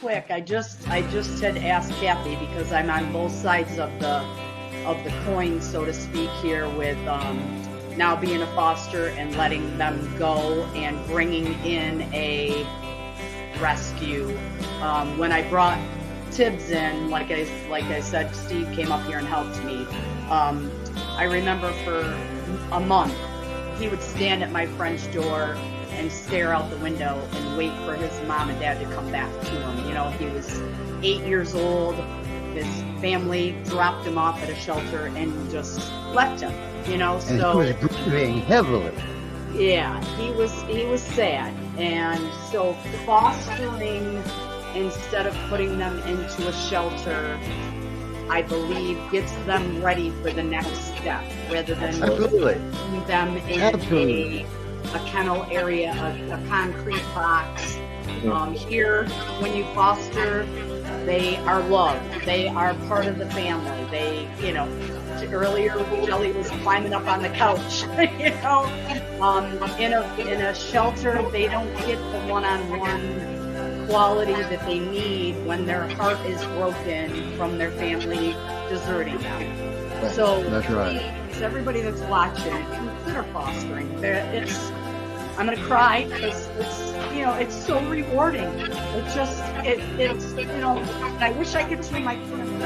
quick, I just had asked Kathy, because I'm on both sides of the coin, so to speak, here with now being a foster and letting them go and bringing in a rescue. When I brought Tibbs in, like I said, Steve came up here and helped me. I remember for a month, he would stand at my French door and stare out the window and wait for his mom and dad to come back to him. You know, he was 8 years old. His family dropped him off at a shelter and just left him, you know. And so he was breathing heavily. Yeah, he was sad. And so fostering instead of putting them into a shelter, I believe, gets them ready for the next step, rather than putting them in a kennel area, a concrete box. Here, when you foster, they are loved. They are part of the family. They, you know, earlier Jelly was climbing up on the couch. You know, in a shelter, they don't get the one-on-one quality that they need when their heart is broken from their family deserting them. Right. So that's right. Please, everybody that's watching, consider fostering. I'm gonna cry because it's so rewarding. It's I wish I could see my friends.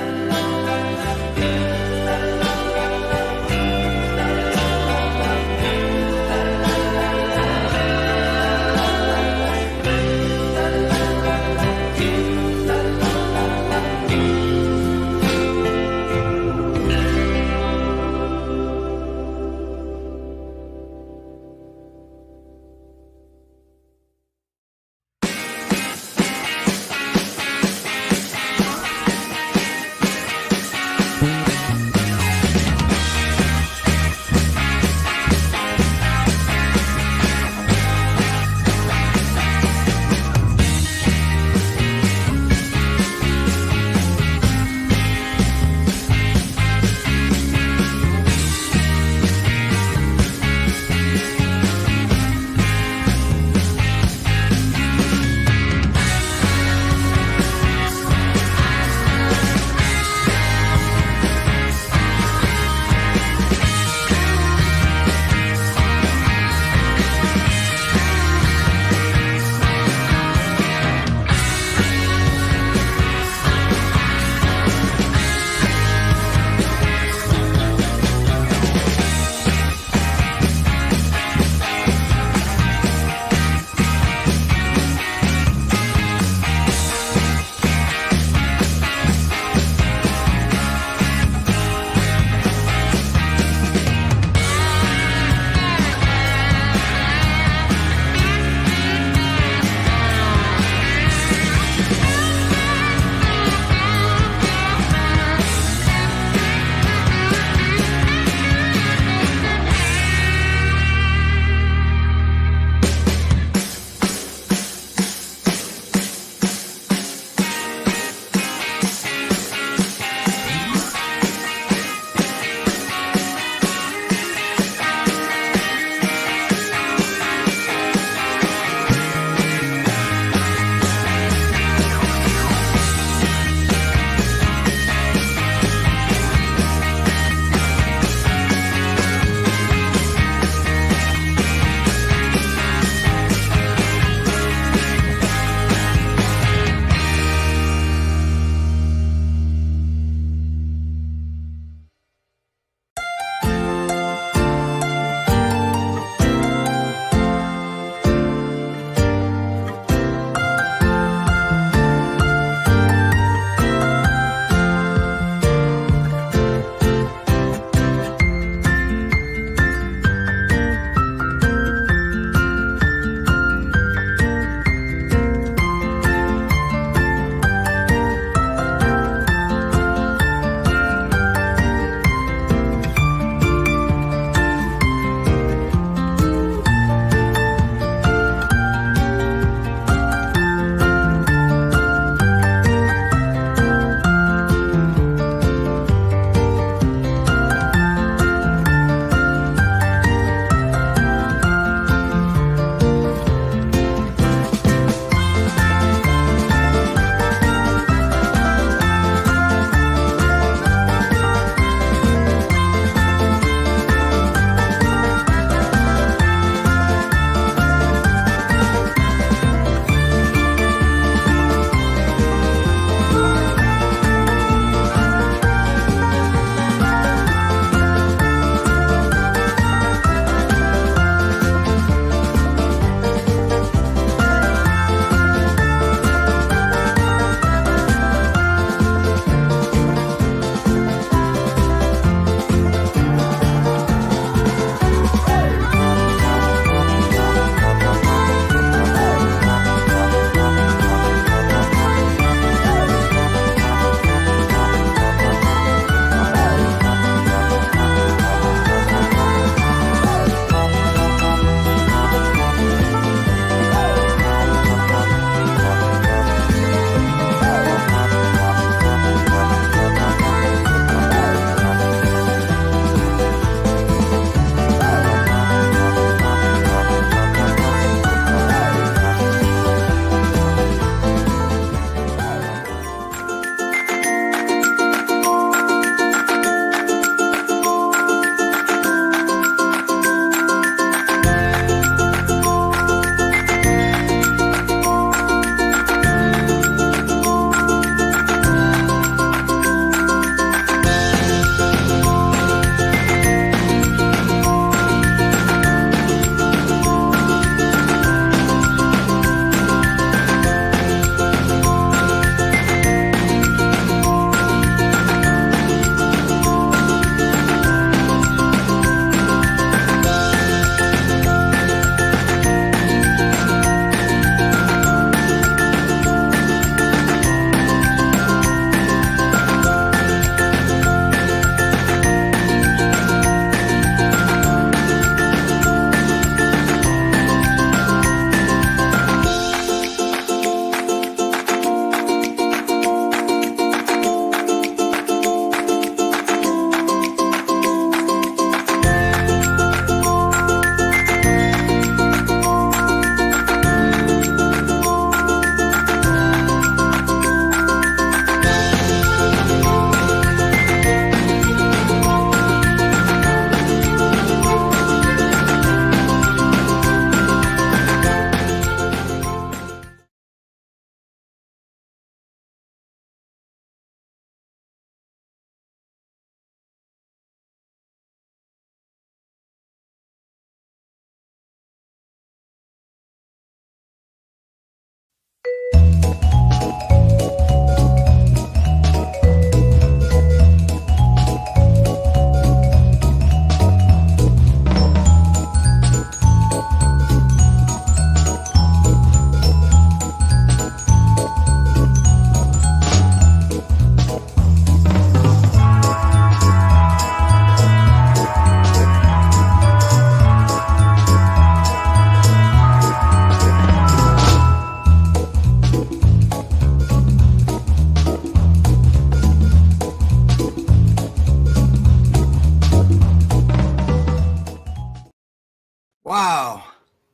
Wow.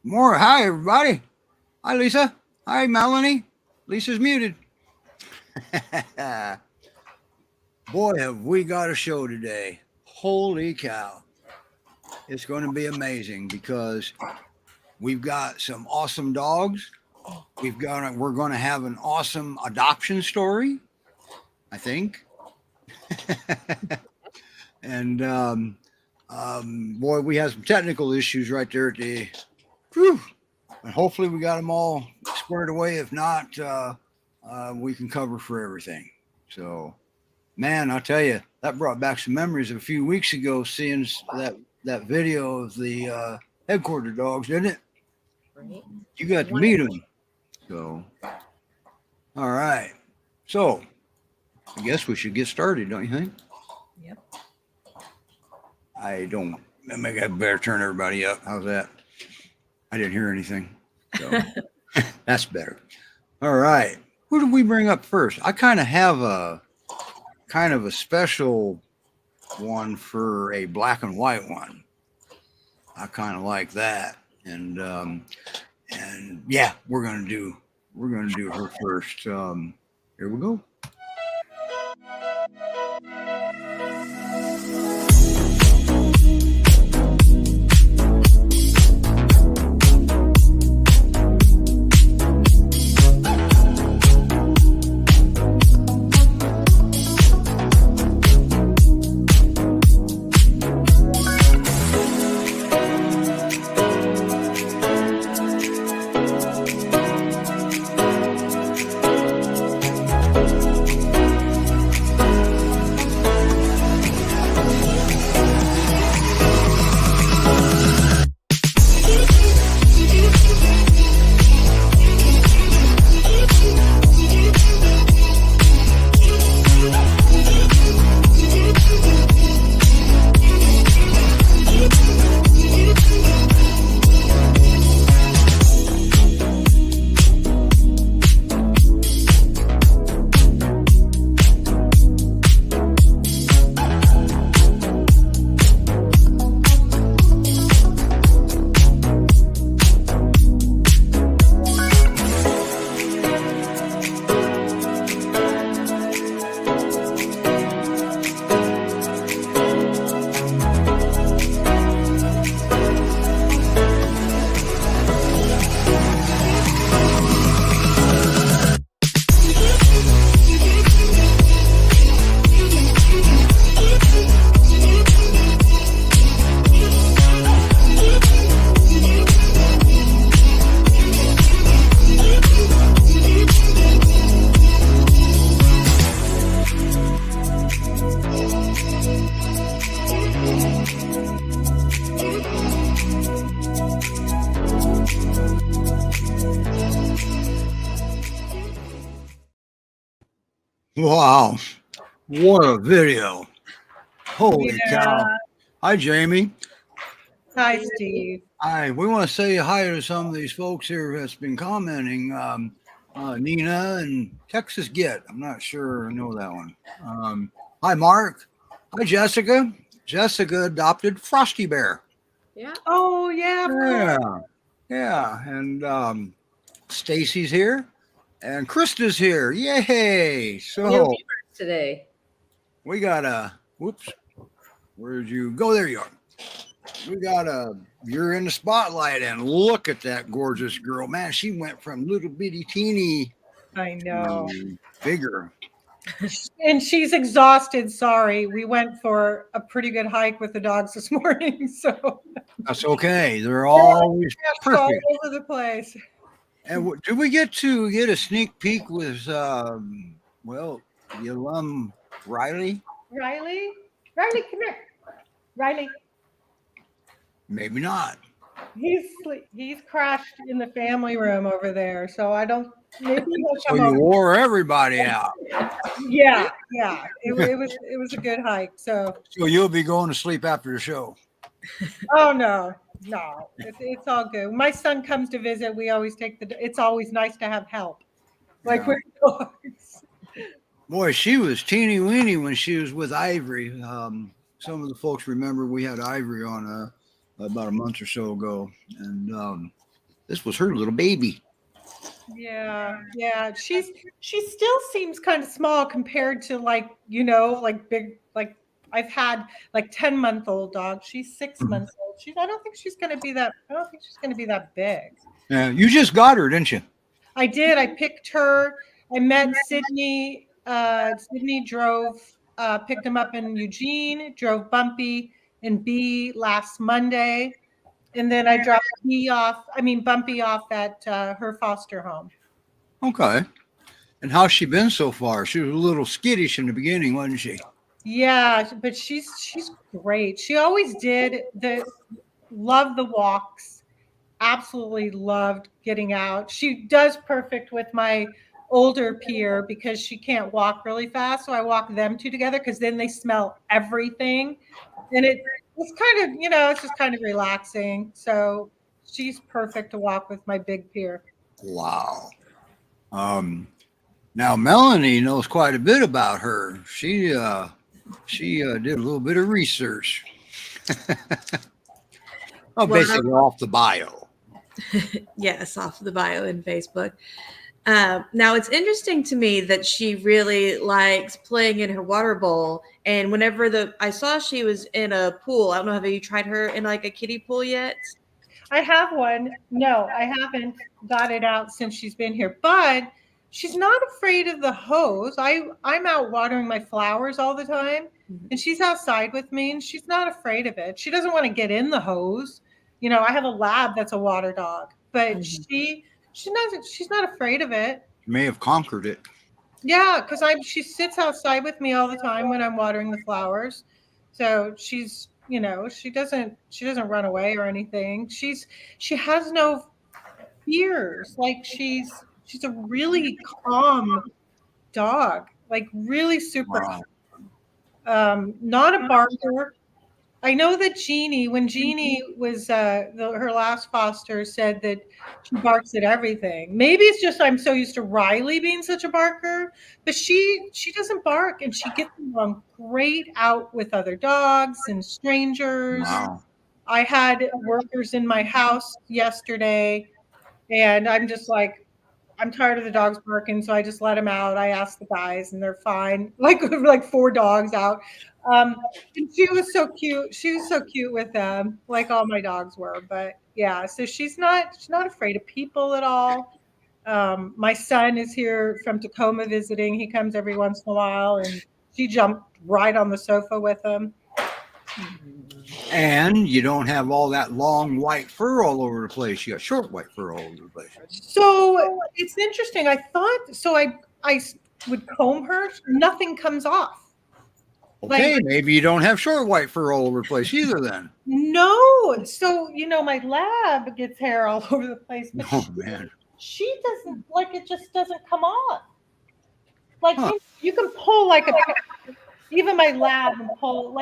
More. Hi, everybody. Hi, Lisa. Hi, Melanie. Lisa's muted. Boy, have we got a show today. Holy cow. It's going to be amazing because we've got some awesome dogs. We're going to have an awesome adoption story, I think. And boy, we have some technical issues right there at the. Whew, and hopefully we got them all squared away. If not, we can cover for everything. So, man, I'll tell you, that brought back some memories of a few weeks ago, seeing that video of the headquarter dogs, didn't it? Right. You got to meet them. So, all right. So, I guess we should get started, don't you think? Yep. I don't. Maybe I better turn everybody up. How's that? I didn't hear anything. So that's better. All right. Who did we bring up first? I kind of have a special one for a black and white one. I kind of like that. And yeah, we're gonna do her first. Here we go. Wow. What a video. Holy cow. Hi, Jamie. Hi, Steve. Hi. We want to say hi to some of these folks here that's been commenting. Nina and Texas Get. I'm not sure I know that one. Hi, Mark. Hi, Jessica. Jessica adopted Frosty Bear. Yeah. Oh, yeah. Yeah. And Stacy's here. And Krista's here. Yay. So today. We got whoops. Where'd you go? There you are. We got you're in the spotlight, and look at that gorgeous girl. Man, she went from little bitty teeny. I know. Bigger. And she's exhausted. Sorry. We went for a pretty good hike with the dogs this morning. So That's okay. They're always perfect. All over the place. And did we get to get a sneak peek with, the alum Riley? Riley, come here. Riley. Maybe not. He's crashed in the family room over there. So I don't. Maybe he'll So you wore everybody out. Yeah. It was a good hike. So you'll be going to sleep after the show. Oh no, it's all good. My son comes to visit. We always it's always nice to have help, like with dogs. Boy, she was teeny weeny when she was with Ivory. Some of the folks remember we had Ivory on about a month or so ago, and this was her little baby. Yeah. She still seems kind of small compared to like big like I've had like 10-month-old dog. She's 6 months old. I don't think she's gonna be that big. Yeah, you just got her, didn't you? I did. I picked her. I met Sydney. Sydney drove, picked him up in Eugene, drove Bumpy and B last Monday. And then I dropped Bumpy off at her foster home. Okay. And how's she been so far? She was a little skittish in the beginning, wasn't she? Yeah, but she's great. She always did love the walks. Absolutely loved getting out. She does perfect with my older peer because she can't walk really fast. So I walk them two together because then they smell everything. And it's kind of, it's just kind of relaxing. So she's perfect to walk with my big peer. Wow. Now Melanie knows quite a bit about her. She did a little bit of research. Basically off the bio. Yes, off the bio in Facebook. Now, it's interesting to me that she really likes playing in her water bowl. And whenever I saw she was in a pool, I don't know, have you tried her in like a kiddie pool yet? I have one. No, I haven't got it out since she's been here, but she's not afraid of the hose. I'm out watering my flowers all the time, and she's outside with me, and she's not afraid of it. She doesn't want to get in the hose. I have a lab that's a water dog, but she's not afraid of it. You may have conquered it. Yeah, because she sits outside with me all the time when I'm watering the flowers. So she's, she doesn't run away or anything. She has no fears. Like she's a really calm dog, like really super calm. Not a barker. I know that when Jeannie was her last foster, said that she barks at everything. Maybe it's just I'm so used to Riley being such a barker, but she doesn't bark, and she gets along great out with other dogs and strangers. Wow. I had workers in my house yesterday, and I'm just like, I'm tired of the dogs barking, so I just let them out. I asked the guys, and they're fine. Like 4 dogs out. And she was so cute. She was so cute with them, like all my dogs were. But yeah, so she's not afraid of people at all. My son is here from Tacoma visiting. He comes every once in a while, and she jumped right on the sofa with him. And you don't have all that long white fur all over the place. You got short white fur all over the place. So it's interesting. I thought so. I would comb her. Nothing comes off. Okay, maybe you don't have short white fur all over the place either then. No. So, my lab gets hair all over the place. But man. She doesn't, it just doesn't come off. You can pull even my lab and pull,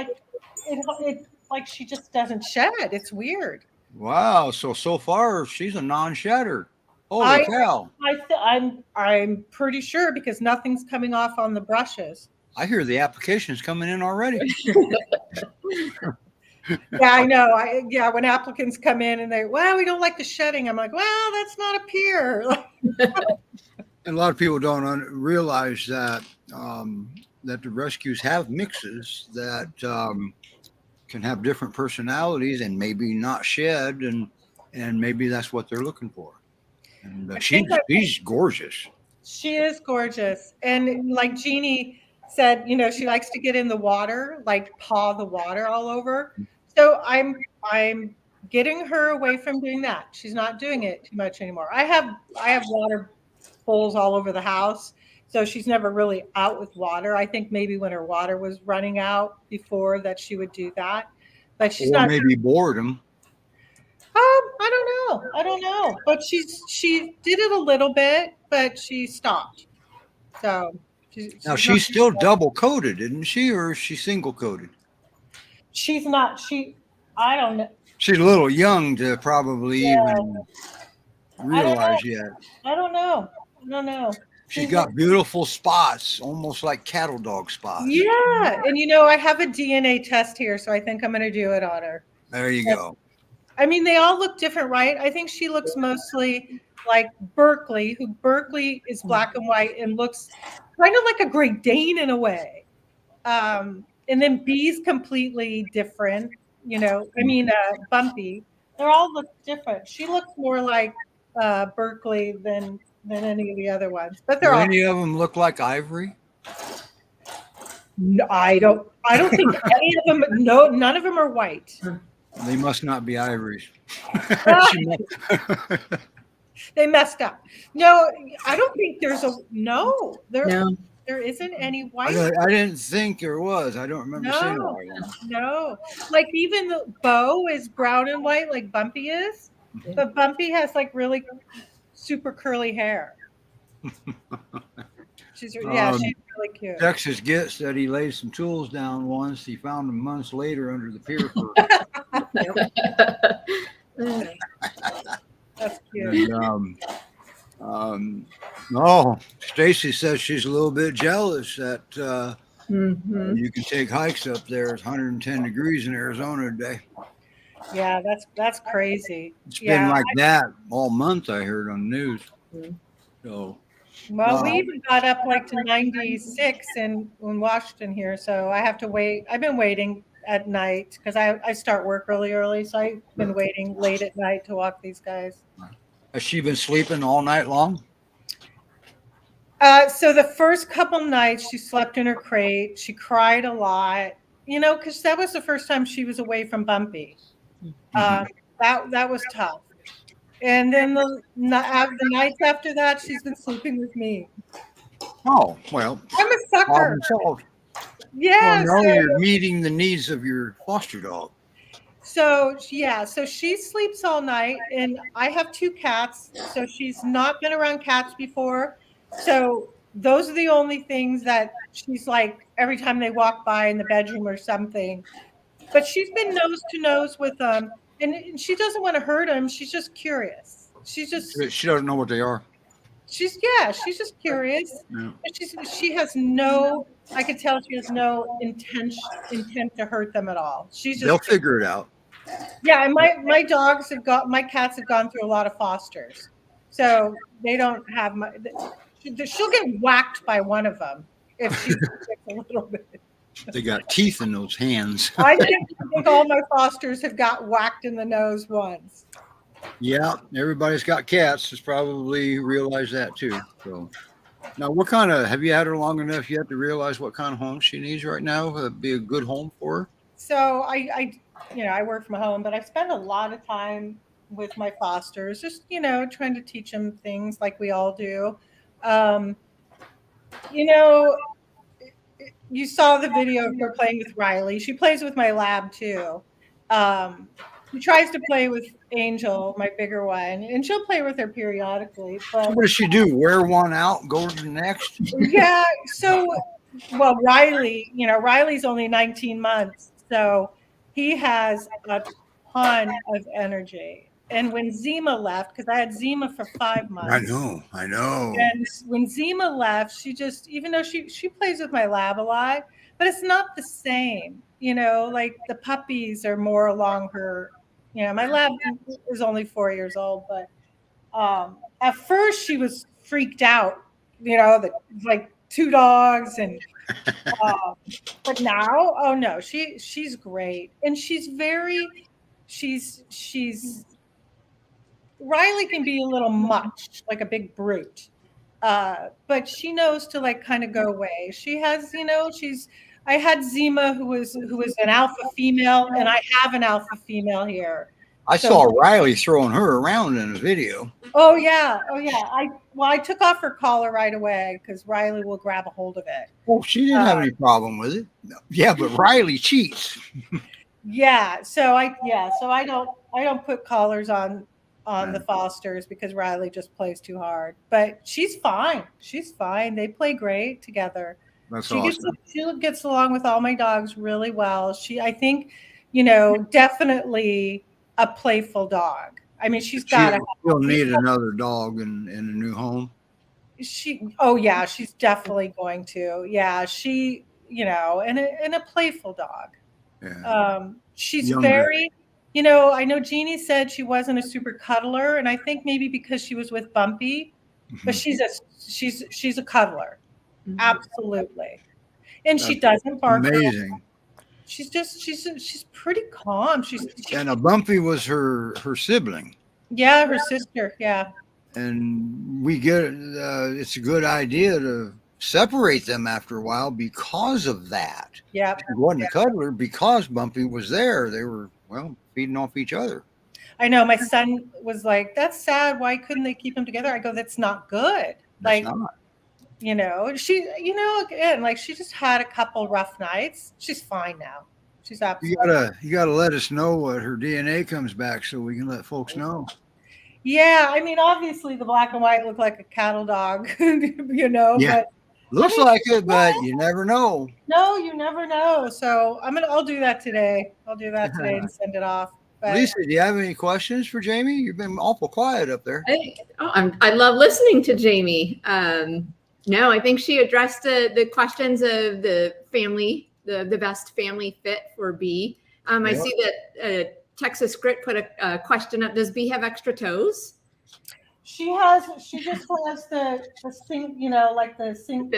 it's like she just doesn't shed. It's weird. Wow. So far, she's a non-shedder. Holy cow. I'm pretty sure because nothing's coming off on the brushes. I hear the applications coming in already. Yeah, I know. When applicants come in and we don't like the shedding. I'm like, well, that's not a peer. And a lot of people don't realize that that the rescues have mixes that can have different personalities and maybe not shed, and maybe that's what they're looking for. And she's gorgeous. She is gorgeous, and like Jeannie said, she likes to get in the water, paw the water all over. So I'm getting her away from doing that. She's not doing it too much anymore. I have water bowls all over the house, so she's never really out with water. I think maybe when her water was running out before that she would do that, but she's not. Maybe boredom. I don't know. But she did it a little bit, but she stopped. So. She's still double coated, isn't she, or is she single coated? She's not. I don't know. She's a little young to probably even realize yet. I don't know. She's got beautiful spots, almost like cattle dog spots. Yeah, and I have a DNA test here, so I think I'm going to do it on her. There you go. I mean, they all look different, right? I think she looks mostly like Berkeley, who Berkeley is black and white and looks kind of like a Great Dane in a way. And then B's completely different, I mean, Bumpy. They're all look different. She looks more like Berkeley than any of the other ones, but they're Do all. any of them look like Ivory? No, I don't think any of them. No, none of them are white. They must not be Ivories. They messed up. No, I don't think there's a no. No. There isn't any I white. didn't think there was. I don't remember seeing No, white one. no. Like even the Bo is brown and white, like Bumpy is, but Bumpy has like really super curly hair. She's she's really cute. Texas Git said he laid some tools down once. He found them months later under the pier. That's cute. No, Stacy says she's a little bit jealous that you can take hikes up there. It's 110 degrees in Arizona today. Yeah, that's crazy. It's been like that all month, I heard on the news. So, well, we even got up like to 96 in Washington here, so I have to wait. I've been waiting at night because I start work really early, so I've been waiting late at night to walk these guys. has she been sleeping all night long? So the first couple nights she slept in her crate. She cried a lot, because that was the first time she was away from Bumpy. That was tough. And then the nights after that, she's been sleeping with me. Oh, well, I'm a sucker. problem solved. Yeah. Well, now you're meeting the needs of your foster dog. So she sleeps all night, and I have 2 cats, so she's not been around cats before. So those are the only things that she's like every time they walk by in the bedroom or something. But she's been nose to nose with them, and she doesn't want to hurt them. She's just curious. She doesn't know what they are. She's just curious. Yeah. She has no. I can tell she has no intent to hurt them at all. They'll figure it out. Yeah, and my cats have gone through a lot of fosters, so they don't have she'll get whacked by one of them if she gets a little bit. They got teeth in those hands. I think all my fosters have got whacked in the nose once. Yeah, everybody's got cats. Has probably realized that too. So now, have you had her long enough yet to realize what kind of home she needs right now? Would be a good home for her. So I work from home, but I spend a lot of time with my fosters, just trying to teach them things like we all do. You saw the video of her playing with Riley. She plays with my lab too. She tries to play with Angel, my bigger one, and she'll play with her periodically. But what does she do? Wear one out, go to the next? Yeah. So, Riley's only 19 months, so he has a ton of energy. And when Zima left, because I had Zima for 5 months. I know. And when Zima left, she just, even though she plays with my lab a lot, but it's not the same. Like the puppies are more along her. My lab is only 4 years old, but at first she was freaked out. Like 2 dogs and. But now, oh no, she's great, and she's Riley can be a little much, like a big brute, but she knows to like kind of go away. She has, I had Zima who was an alpha female, and I have an alpha female here. I saw Riley throwing her around in a video. Oh yeah. I took off her collar right away because Riley will grab a hold of it. Well, she didn't have any problem with it. No. Yeah, but Riley cheats. Yeah. So I don't put collars on the fosters because Riley just plays too hard. But she's fine. They play great together. That's awesome. She gets along with all my dogs really well. I think, definitely a playful dog. I mean, she'll need another dog in a new home. She's definitely going to. Yeah, and a playful dog. Yeah. She's Younger. You know, I know Jeannie said she wasn't a super cuddler, and I think maybe because she was with Bumpy, but she's a cuddler, absolutely. And she That's doesn't bark. amazing. She's pretty calm. And a Bumpy was her sibling. Yeah, her sister. Yeah. And we get it's a good idea to separate them after a while because of that. Yeah. She wasn't a cuddler because Bumpy was there. They were, well, feeding off each other. I know my son was like, "That's sad. Why couldn't they keep them together?" I go, "That's not good." That's Like, not. you know, again, like she just had a couple rough nights. She's fine now. She's absolutely. You gotta let us know what her DNA comes back so we can let folks know. Yeah, I mean, obviously the black and white look like a cattle dog, you know, Yeah. but Looks like it, but you never know. no, you never know. So I'll do that today. I'll do that today and send it off. But Lisa, do you have any questions for Jamie? You've been awful quiet up there. I love listening to Jamie. No, I think she addressed the questions of the family, the best family fit for B. I see that Texas Grit put a question up. Does B have extra toes? she just has the sing, you know, like the sing.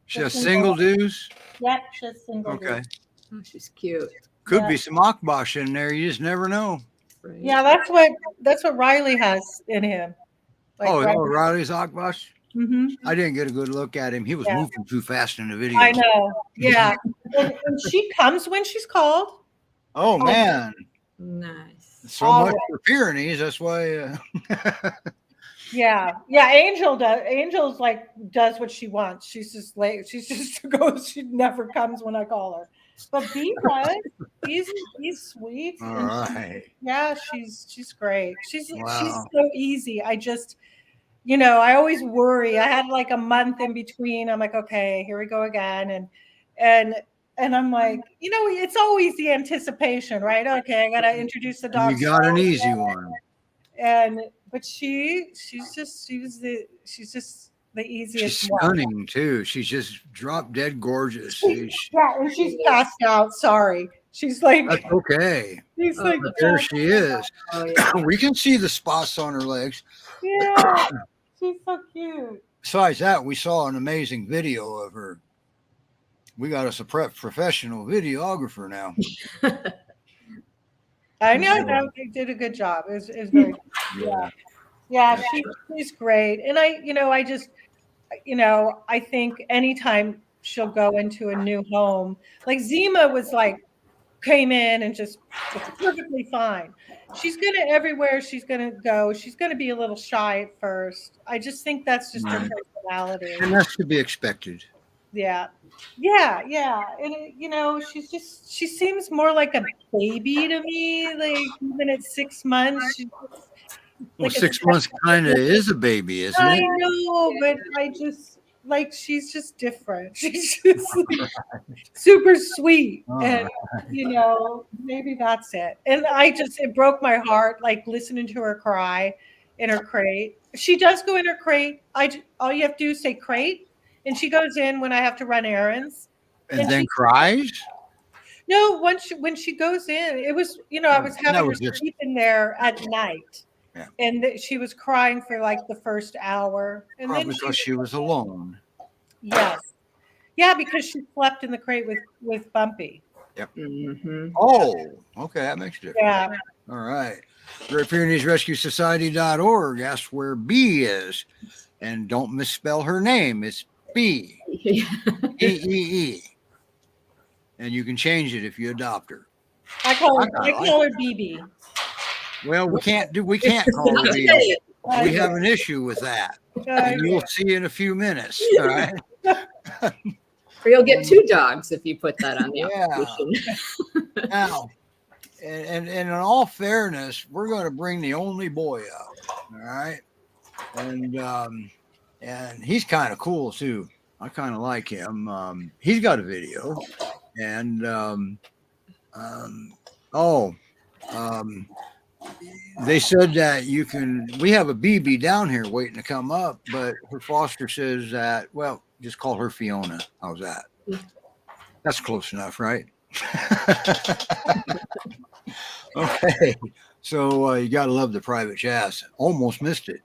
She has single dues. Yep, she has single. Okay. dues. Oh, she's cute. Could be some Akbosh in there. You just never know. Right. Yeah, that's what Riley has in him. Like Riley's Akbosh. Mm-hmm. I didn't get a good look at him. He was moving too fast in the video. I know. Yeah, and she comes when she's called. Oh man, Nice. so much for Pyrenees. That's why. Yeah. Angel Angel's like does what she wants. She's just late. She's just goes. She never comes when I call her. But B does. He's sweet. All right. She's great. She's Wow. so easy. I just, you know, I always worry. I had like a month in between. I'm like, okay, here we go again, and I'm like, you know, it's always the anticipation, right? Okay, I gotta introduce the dog. You got an easy one. But she's just the easiest. She's one. stunning too. She's just drop dead gorgeous. And she's passed out. Sorry, she's like. That's okay. She's like. But there she is. Oh, yeah. We can see the spots on her legs. Yeah, she's so cute. Besides that, we saw an amazing video of her. We got us a professional videographer now. I know that they did a good job. It was very good. Yeah. She's great. And I think anytime she'll go into a new home, like Zima was like, came in and just was perfectly fine. She's gonna everywhere she's gonna go. She's gonna be a little shy at first. I just think that's just her personality. And that's to be expected. Yeah. And she seems more like a baby to me. Like even at 6 months, she's Well, 6 months kind of is a baby, isn't I it? know, but I just like she's just different. She's just like, super sweet, and maybe that's it. And it broke my heart, like listening to her cry in her crate. She does go in her crate. All you have to do is say crate. And she goes in when I have to run errands. And then cries? No, when she goes in, it was, I was having her sleep in there at night. Yeah. And she was crying for like the first hour. And Probably then because she was alone. Yes. Yeah, because she slept in the crate with Bumpy. Yep. Mm-hmm. Oh, okay. That makes a difference. Yeah. All right. Great Pyrenees Rescue Society.org. That's where B is. And don't misspell her name. It's B. E. And you can change it if you adopt her. I call her BB. Well, we can't call her B. We have an issue with that. And you'll see in a few minutes. All right. Or you'll get 2 dogs if you put that on the application. Now, and in all fairness, we're going to bring the only boy up. All right. And he's kind of cool too. I kind of like him. He's got a video, and they said that we have a BB down here waiting to come up, but her foster says that, well, just call her Fiona. How's that? That's close enough, right? Okay. So you got to love the private chats. Almost missed it.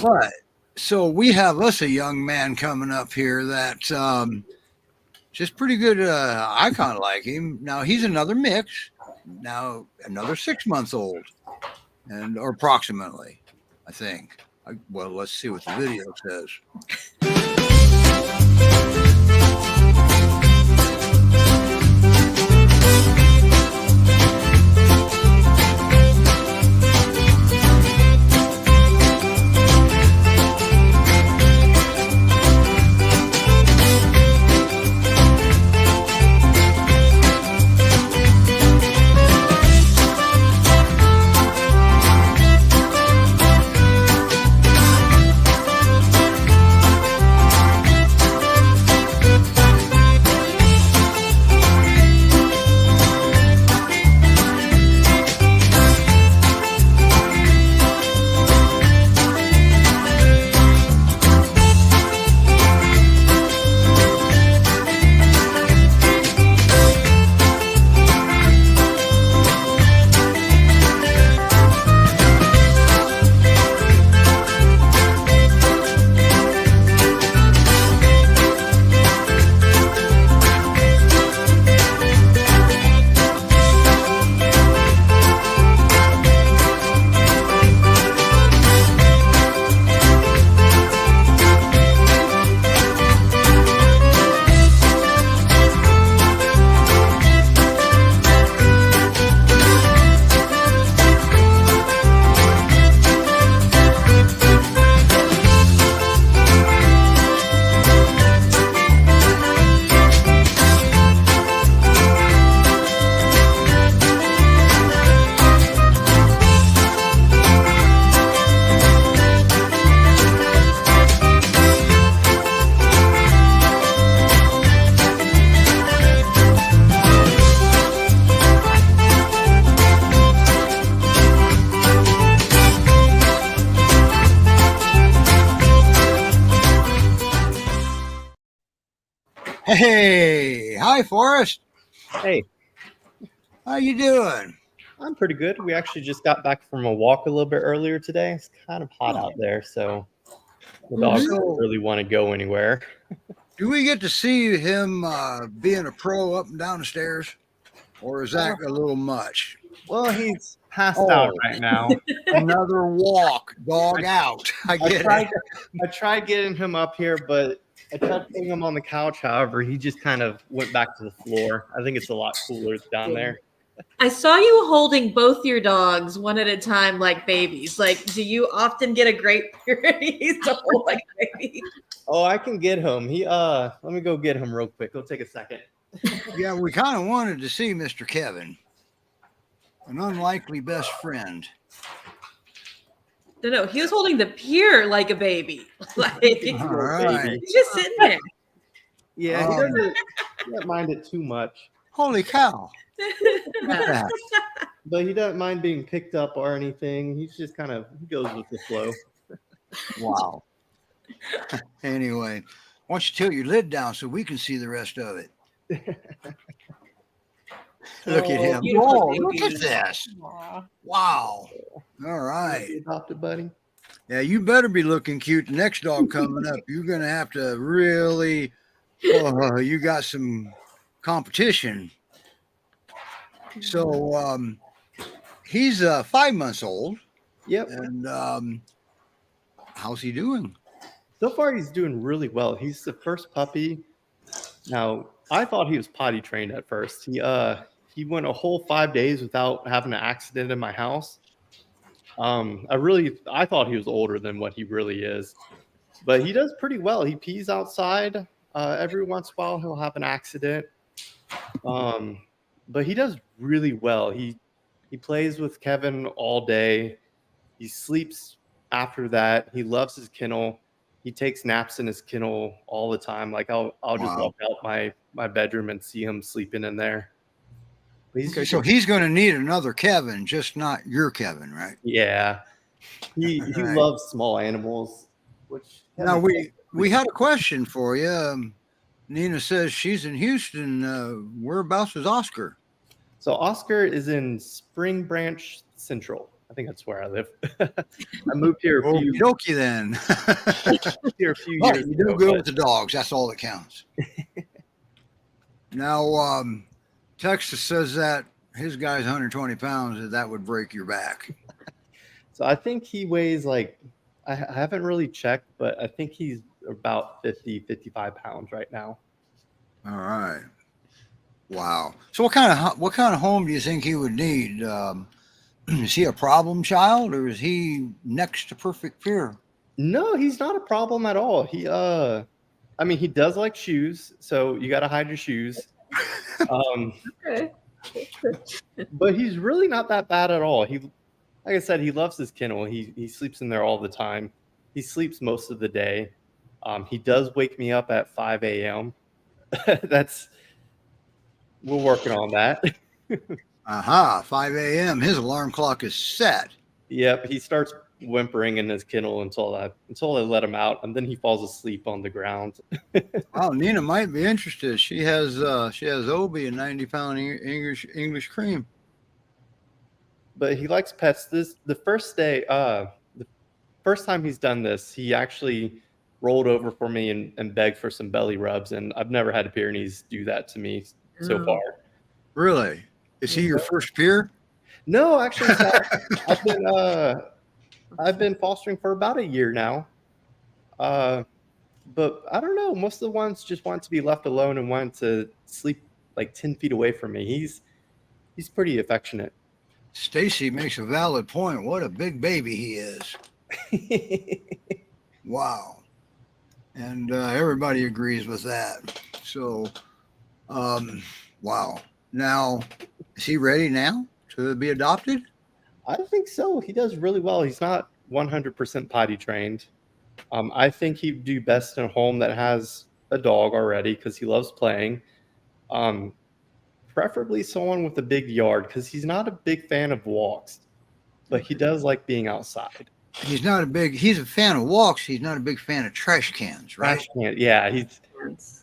But so we have us a young man coming up here that just pretty good. I kind of like him. Now he's another mix. Now another 6 months old, and or approximately, I think. Well, let's see what the video says. Hey, hi, Forrest. Hey, How you doing? I'm pretty good. We actually just got back from a walk a little bit earlier today. It's kind of hot out there, so the dogs don't really want to go anywhere. Do we get to see him being a pro up and down the stairs, or is that a little much? Well, he's passed out right now. Another walk, dog out. I get it. I tried getting him up here, but I tried putting him on the couch. However, he just kind of went back to the floor. I think it's a lot cooler down there. I saw you holding both your dogs one at a time like babies. Like, do you often get a great Pyrenees to hold like a baby? Oh, I can get him. Let me go get him real quick. It'll take a second. Yeah, we kind of wanted to see Mr. Kevin, an unlikely best friend. No, he was holding the pier like a baby. Like, All right. he's just sitting there. Yeah, he doesn't mind it too much. Holy cow. Look at that. But he doesn't mind being picked up or anything. He's just he goes with the flow. Wow. Anyway, why don't you tilt your lid down so we can see the rest of it? Look at him. beautiful Oh, look at babies. this. Aw. Wow. All right. Adopted buddy. Yeah, you better be looking cute. The next dog coming up, you're going to have to really, you got some competition. So he's 5 months old. Yep. And how's he doing? So far, he's doing really well. He's the first puppy. Now, I thought he was potty trained at first. He went a whole 5 days without having an accident in my house. I thought he was older than what he really is, but he does pretty well. He pees outside. Every once in a while, he'll have an accident. But he does really well. He plays with Kevin all day. He sleeps after that. He loves his kennel. He takes naps in his kennel all the time. Like I'll just walk out my bedroom and see him sleeping in there. So he's going to need another Kevin, just not your Kevin, right? Yeah. He Right. loves small animals. Which Now we had a question for you. Nina says she's in Houston. Whereabouts is Oscar? So Oscar is in Spring Branch Central. I think that's where I live. I moved here a few, Okie dokie then. here a few Well, years you do ago. good but- with the dogs. That's all that counts. Now, Texas says that his guy's 120 pounds, that would break your back. So I think he weighs like, I haven't really checked, but I think he's about 50, 55 pounds right now. All right. Wow. So what kind of home do you think he would need? Is he a problem child, or is he next to perfect peer? No, he's not a problem at all. I mean, he does like shoes, so you got to hide your shoes. Okay. But he's really not that bad at all. Like I said, he loves his kennel. He sleeps in there all the time. He sleeps most of the day. He does wake me up at 5 a.m. We're working on that. Aha, 5 a.m. His alarm clock is set. Yep, he starts whimpering in his kennel until I let him out, and then he falls asleep on the ground. Wow, Nina might be interested. She has Obi, a 90-pound English cream. But he likes pets. The first time he's done this, he actually rolled over for me and begged for some belly rubs, and I've never had a Pyrenees do that to me so Oh. far. Really? Is he your first peer? No, actually, I've been fostering for about a year now. But I don't know. Most of the ones just want to be left alone and want to sleep like 10 feet away from me. He's pretty affectionate. Stacy makes a valid point. What a big baby he is. Wow. And everybody agrees with that. So, wow. Now, is he ready now to be adopted? I think so. He does really well. He's not 100% potty trained. I think he'd do best in a home that has a dog already because he loves playing. Preferably someone with a big yard because he's not a big fan of walks, but he does like being outside. He's a fan of walks. He's not a big fan of trash cans, right? Trash can, yeah.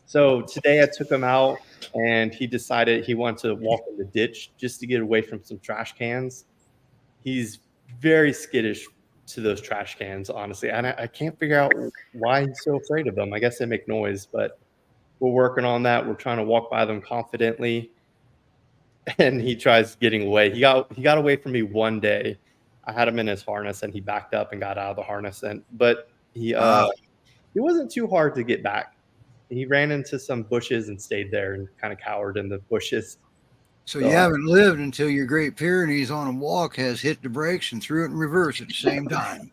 So today I took him out and he decided he wanted to walk in the ditch just to get away from some trash cans. He's very skittish to those trash cans, honestly. And I can't figure out why he's so afraid of them. I guess they make noise, but we're working on that. We're trying to walk by them confidently. And he tries getting away. He got away from me one day. I had him in his harness and he backed up and got out of the harness. But he wasn't too hard to get back. He ran into some bushes and stayed there and kind of cowered in the bushes. So you haven't lived until your Great Pyrenees on a walk has hit the brakes and threw it in reverse at the same time.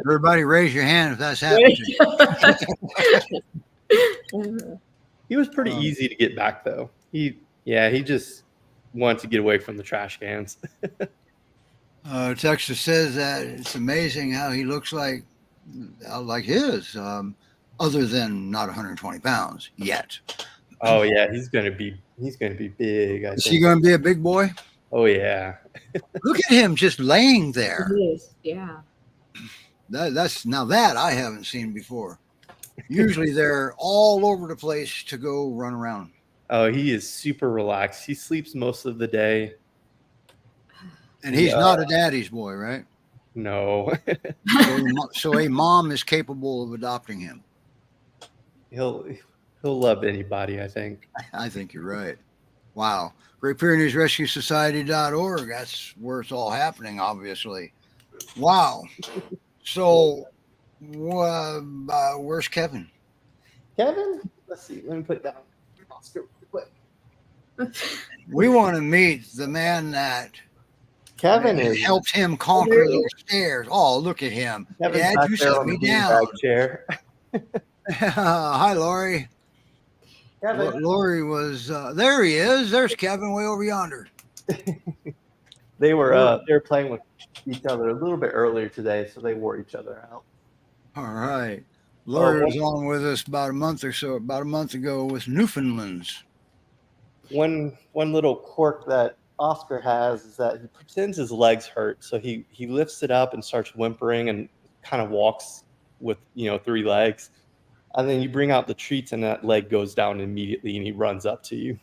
Everybody raise your hand if that's happened to you. He was pretty easy to get back though. He just wanted to get away from the trash cans. Texas says that it's amazing how he looks like his, other than not 120 pounds yet. Oh yeah, he's gonna be big. Is he going to be a big boy? Oh yeah. Look at him just laying there. It is. Yeah. That's now that I haven't seen before. Usually they're all over the place to go run around. Oh, he is super relaxed. He sleeps most of the day. And he's not a daddy's boy, right? No. So a mom is capable of adopting him. He'll love anybody, I think. I think you're right. Wow. Great Pyrenees Rescue Society.org. That's where it's all happening, obviously. Wow. So where's Kevin? Kevin? Let's see. Let me put down Oscar real quick. We want to meet the man that Kevin is helped him conquer those stairs. Oh, look at him. Kevin's Dad, back you there set on me the down. beanbag chair. Hi, Lori. Kevin. Lori was there. He is. There's Kevin way over yonder. They were playing with each other a little bit earlier today, so they wore each other out. All right. Lori was on with us about a month ago with Newfoundlands. One little quirk that Oscar has is that he pretends his legs hurt, so he lifts it up and starts whimpering and kind of walks with 3 legs. And then you bring out the treats and that leg goes down immediately and he runs up to you.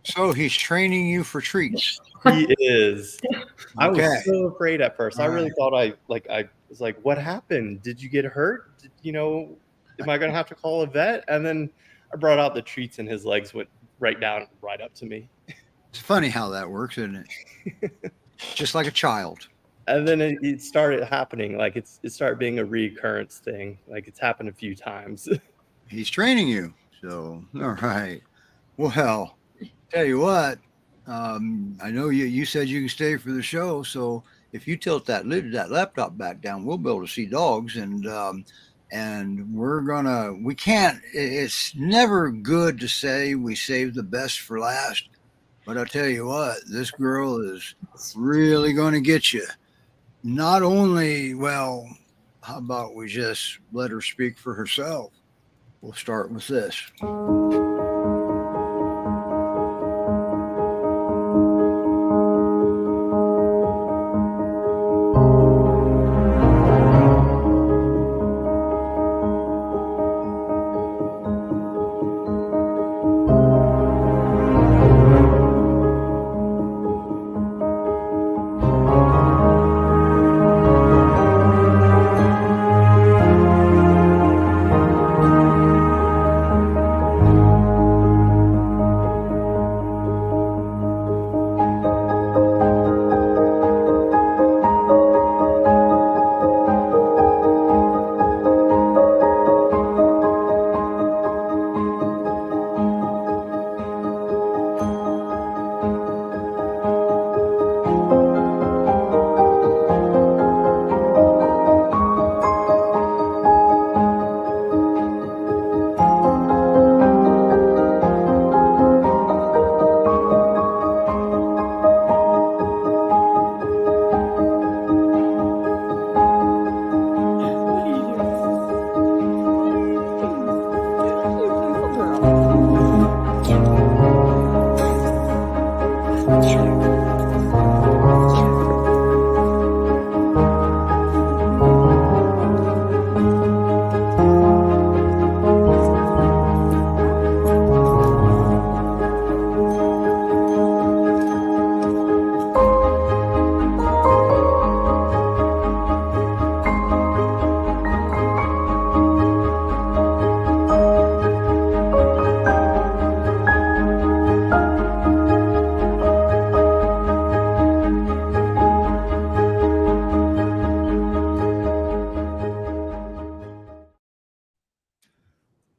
So he's training you for treats. He is. I was Okay. so afraid at first. I All really right. thought I was like, what happened? Did you get hurt? Am I going to have to call a vet? And then I brought out the treats and his legs went right down, right up to me. It's funny how that works, isn't it? Just like a child. And then it started happening. Like it started being a reoccurrence thing. Like it's happened a few times. He's training you. So, all right. Well, tell you what, I know you said you can stay for the show. So if you tilt that laptop back down, we'll be able to see dogs. And it's never good to say we saved the best for last. But I'll tell you what, this girl is really going to get you. Not only, well, how about we just let her speak for herself? We'll start with this.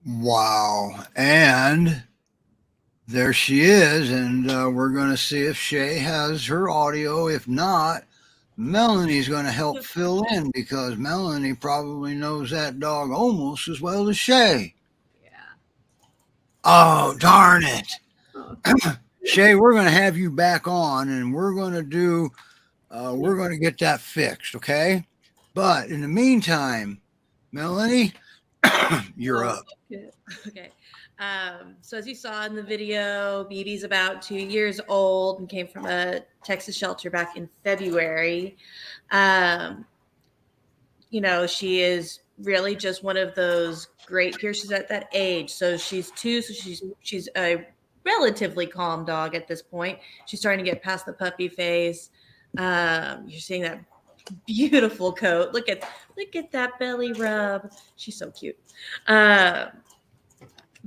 Wow. And there she is. And we're going to see if Shay has her audio. If not, Melanie's going to help fill in because Melanie probably knows that dog almost as well as Shay. Yeah. Oh, darn it. Oh. Shay, we're going to have you back on and we're going to get that fixed. Okay. But in the meantime, Melanie, you're up. Okay. So as you saw in the video, BB's about 2 years old and came from a Texas shelter back in February. She is really just one of those great here. She's at that age. So she's 2. So she's a relatively calm dog at this point. She's starting to get past the puppy phase. You're seeing that beautiful coat. Look at that belly rub. She's so cute.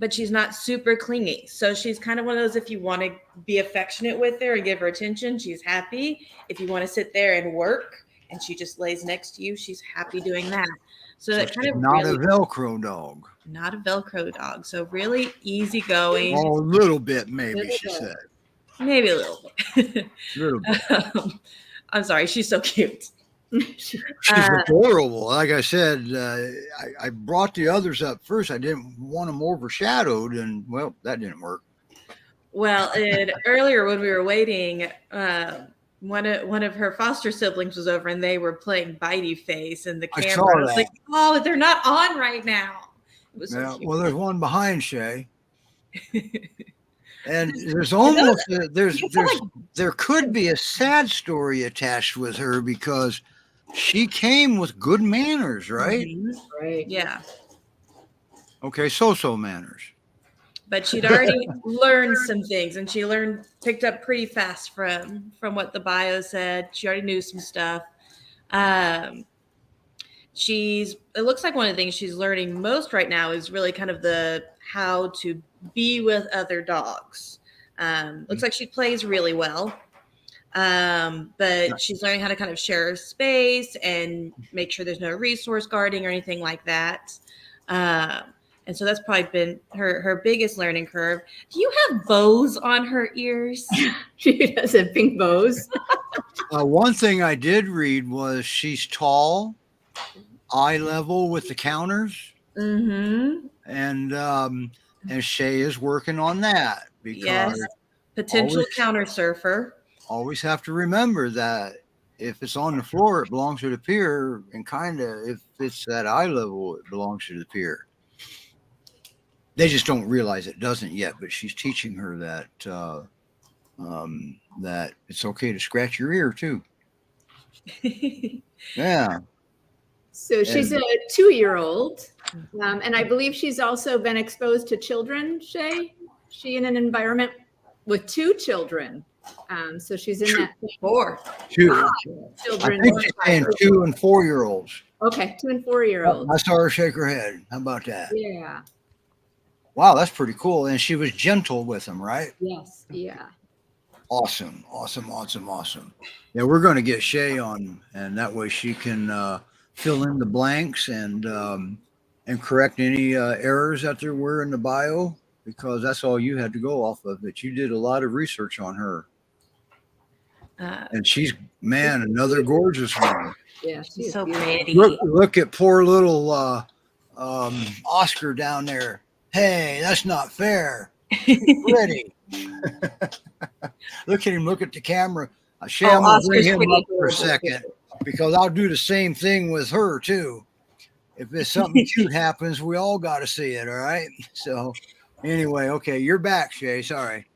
But she's not super clingy. So she's kind of one of those, if you want to be affectionate with her and give her attention, she's happy. If you want to sit there and work and she just lays next to you, she's happy doing that. So that kind of not a Velcro dog. Not a Velcro dog. So really easygoing. Oh, a little bit, maybe, she said. Maybe a little bit. Little bit. I'm sorry. She's so cute. She's adorable. Like I said, I brought the others up first. I didn't want them overshadowed, and well, that didn't work. Well, earlier when we were waiting, one of her foster siblings was over, and they were playing Bitey Face, and the camera. I was like, "Oh, they're not on right now." It was so cute. Well, there's one behind Shay. And there's almost there could be a sad story attached with her because she came with good manners, right? Right. Yeah. Okay, so manners. But she'd already learned some things, and she picked up pretty fast from what the bio said. She already knew some stuff. It looks like one of the things she's learning most right now is really kind of the how to be with other dogs. Looks like she plays really well. But she's learning how to kind of share space and make sure there's no resource guarding or anything like that. And so that's probably been her biggest learning curve. Do you have bows on her ears? She does have pink bows. One thing I did read was she's tall, eye level with the counters, Mm-hmm. and Shay is working on that because Yes. Potential counter surfer. always have to remember that if it's on the floor, it belongs to the pier, and kind of if it's at eye level, it belongs to the pier. They just don't realize it doesn't yet, but she's teaching her that that it's okay to scratch your ear too. Yeah. So she's a 2-year-old, and I believe she's also been exposed to children. She in an environment with 2 children. So she's in that thing. 4. Children. I think she's saying 2 and 4-year-olds. Okay, 2 and 4-year-olds. I saw her shake her head. How about that? Yeah. Wow, that's pretty cool. And she was gentle with them, right? Yes. Yeah. Awesome. Yeah, we're going to get Shay on, and that way she can fill in the blanks and correct any errors that there were in the bio, because that's all you had to go off of. But you did a lot of research on her, and she's another gorgeous one. Yeah. She's so pretty. Look at poor little Oscar down there. Hey, that's not fair. Pretty. Look at him. Look at the camera. Shay, I'm going to bring him up for a second, because I'll do the same thing with her too. If there's something cute happens, we all got to see it. All right. So anyway, okay, you're back, Shay. Sorry.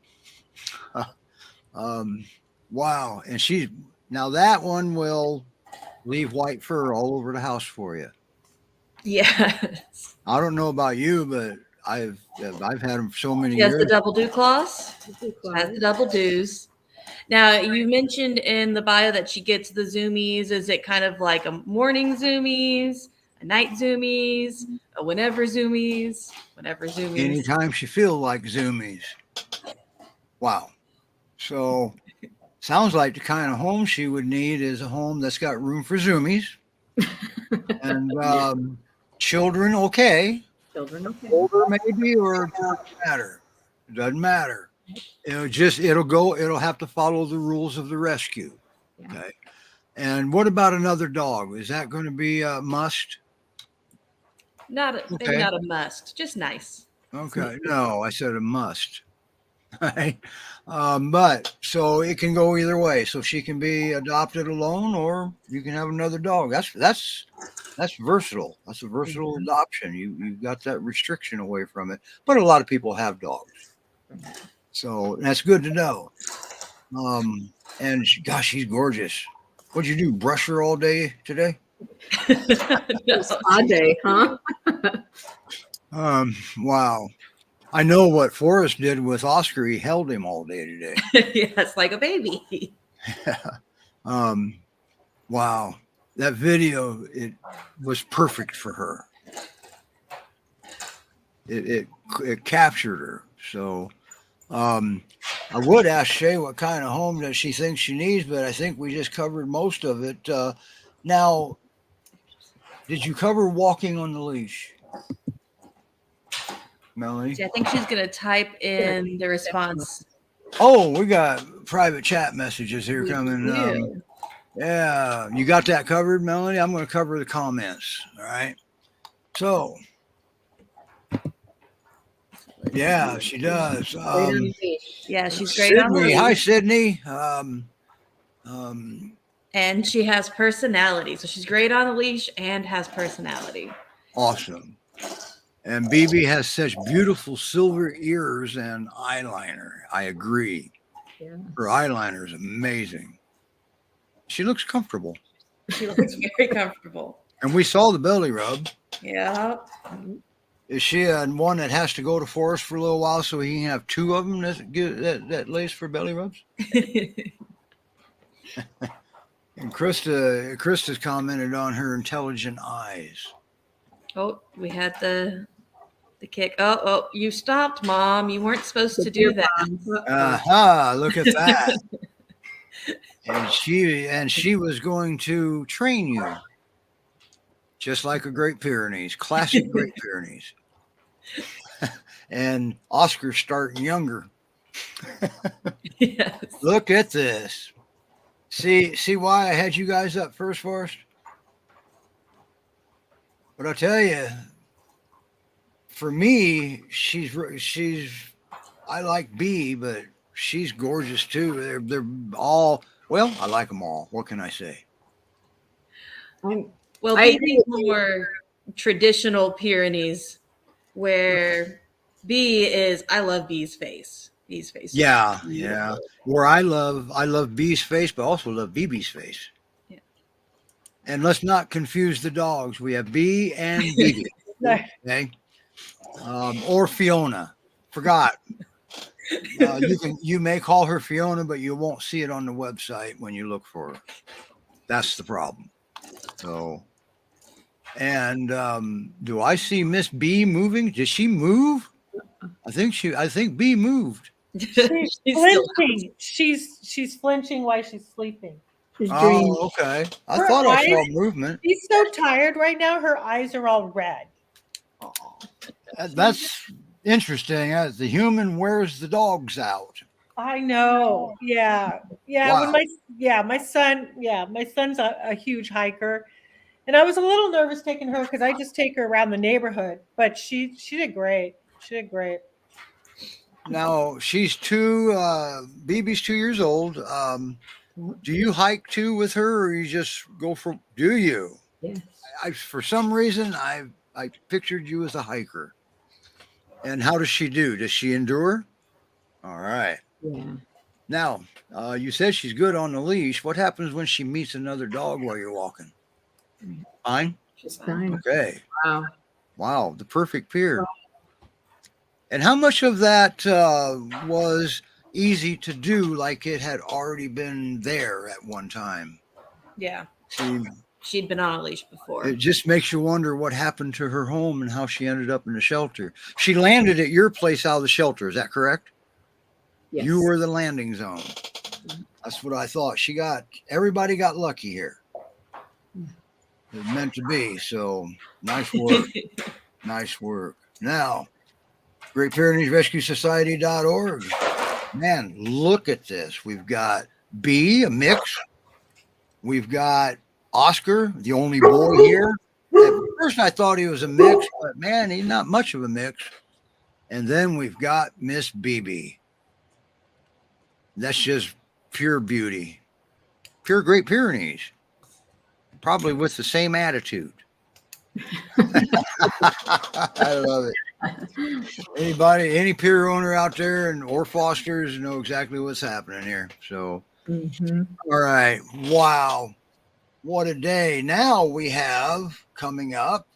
Wow. And now that one will leave white fur all over the house for you. Yes. I don't know about you, but I've had them for so many She has years. the double dew claws. Has the double dews. Now, you mentioned in the bio that she gets the zoomies. Is it kind of like a morning zoomies, a night zoomies, a whenever zoomies? Anytime she feels like zoomies. Wow. So sounds like the kind of home she would need is a home that's got room for zoomies. And children, okay. Children, okay. Older maybe, or it doesn't matter. It doesn't matter. It'll have to follow the rules of the rescue. Yeah. Okay. And what about another dog? Is that going to be a must? Maybe not a must, just nice. Okay. No, I said a must. Right. But so it can go either way. So she can be adopted alone, or you can have another dog. That's versatile. That's a versatile adoption. You've got that restriction away from it. But a lot of people have dogs. So that's good to know. And gosh, she's gorgeous. What'd you do? Brush her all day today? Spa day, huh? Wow. I know what Forrest did with Oscar. He held him all day today. Yes, like a baby. Wow. That video, it was perfect for her. It captured her. So I would ask Shay what kind of home that she thinks she needs, but I think we just covered most of it. Now, did you cover walking on the leash, Melanie? I think she's going to type in the response. Oh, we got private chat messages here coming. Yeah, you got that covered, Melanie? I'm going to cover the comments. All right. So, yeah, she does. Yeah, she's great on the Sydney. leash. Hi, Sydney. And she has personality. So she's great on the leash and has personality. Awesome. And BB has such beautiful silver ears and eyeliner. I agree. Yeah. Her eyeliner is amazing. She looks comfortable. She looks very comfortable. And we saw the belly rub. Yeah. Is she one that has to go to forest for a little while so he can have two of them that lays for belly rubs? And Krista's commented on her intelligent eyes. Oh, we had the kick. Oh, you stopped, Mom. You weren't supposed to do that. Aha, look at that. And she was going to train you. Just like a Great Pyrenees, classic Great Pyrenees. And Oscar's starting younger. Yes. Look at this. See why I had you guys up first, Forrest? But I'll tell you, for me, I like B, but she's gorgeous too. They're all, well, I like them all. What can I say? Well, I B is more traditional Pyrenees, where B is, I love B's face. B's face. Yeah. Where I love B's face, but also love BB's face. Yeah. And let's not confuse the dogs. We have B and BB. Okay. Or Fiona. Forgot. You may call her Fiona, but you won't see it on the website when you look for her. That's the problem. So, and do I see Miss B moving? Did she move? I think B moved. She's flinching. She's flinching while she's sleeping. Oh, okay. I Her thought I saw eyes- movement. She's so tired right now. Her eyes are all red. That's interesting. As the human wears the dogs out. I know. Yeah. Wow. When my son's a huge hiker. And I was a little nervous taking her because I just take her around the neighborhood. But she did great. She did great. Now she's BB's 2 years old. Do you hike too with her, or you just go for? Do you? Yes. For some reason, I pictured you as a hiker. And how does she do? Does she endure? All right. Yeah. Now, you said she's good on the leash. What happens when she meets another dog while you're walking? Fine. She's fine. Okay. Wow. The perfect peer. And how much of that was easy to do, like it had already been there at one time? Yeah. See, She'd been on a leash before. it just makes you wonder what happened to her home and how she ended up in the shelter. She landed at your place out of the shelter. Is that correct? Yes. You were the landing zone. That's what I thought. Everybody got lucky here. It was meant to be. So nice work. Nice work. Now, Great Pyrenees Rescue Society.org. Man, look at this. We've got B, a mix. We've got Oscar, the only boy here. At first I thought he was a mix, but man, he's not much of a mix. And then we've got Miss BB. That's just pure beauty. Pure Great Pyrenees. Probably with the same attitude. I love it. Any peer owner out there or fosters know exactly what's happening here. So, All right. Wow. What a day. Now we have coming up.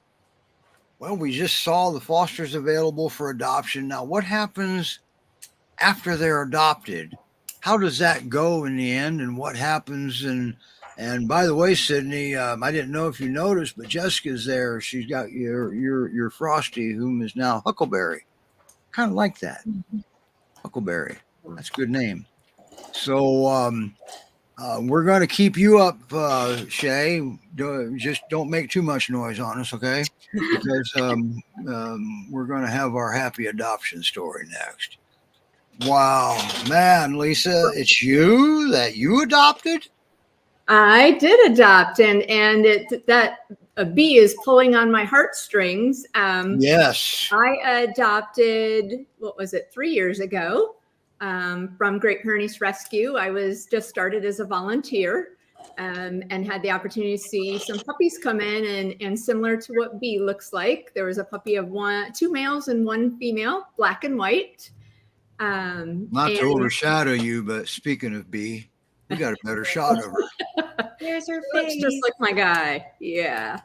Well, we just saw the fosters available for adoption. Now, what happens after they're adopted? How does that go in the end, and what happens? And by the way, Sydney, I didn't know if you noticed, but Jessica's there. She's got your Frosty, whom is now Huckleberry. Kind of like that. Huckleberry. That's a good name. So we're going to keep you up, Shay. Just don't make too much noise on us, okay? Because we're going to have our happy adoption story next. Wow, man, Lisa, it's you that you adopted? I did adopt, and a bee is pulling on my heartstrings. Yes. I adopted, 3 years ago, from Great Pyrenees Rescue. I was just started as a volunteer, and had the opportunity to see some puppies come in, and similar to what bee looks like. There was a puppy of two males and one female, black and white. Not to overshadow you, but speaking of bee, we got a better shot of her. There's her Looks face. just like my guy. Yeah.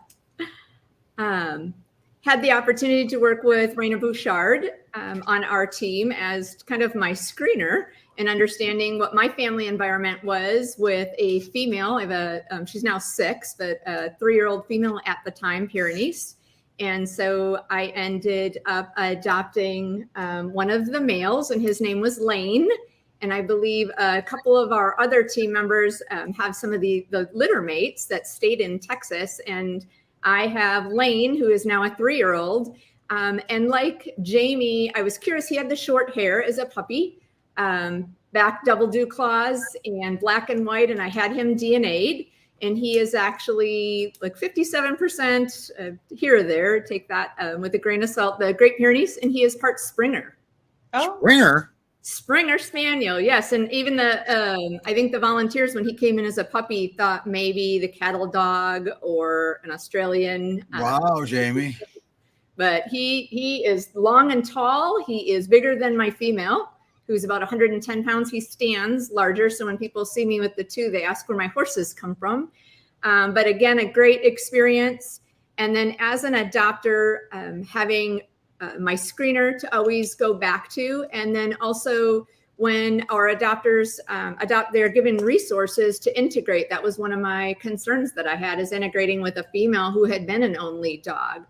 had the opportunity to work with Raina Bouchard on our team as kind of my screener and understanding what my family environment was with a female. I have she's now 6, but a 3-year-old female at the time, Pyrenees. And so I ended up adopting one of the males, and his name was Lane. And I believe a couple of our other team members have some of the litter mates that stayed in Texas. And I have Lane, who is now a 3-year-old. And like Jamie, I was curious, he had the short hair as a puppy, back double dew claws and black and white. And I had him DNA'd. And he is actually like 57% here or there. Take that with a grain of salt. The Great Pyrenees, and he is part Springer. Oh, Springer Spaniel, yes. And even I think the volunteers, when he came in as a puppy, thought maybe the cattle dog or an Australian. Wow, Jamie. But he is long and tall. He is bigger than my female, who's about 110 pounds. He stands larger. So when people see me with the 2, they ask where my horses come from. But again, a great experience. And then as an adopter, having my screener to always go back to. And then also when our adopters adopt, they're given resources to integrate. That was one of my concerns that I had, is integrating with a female who had been an only dog.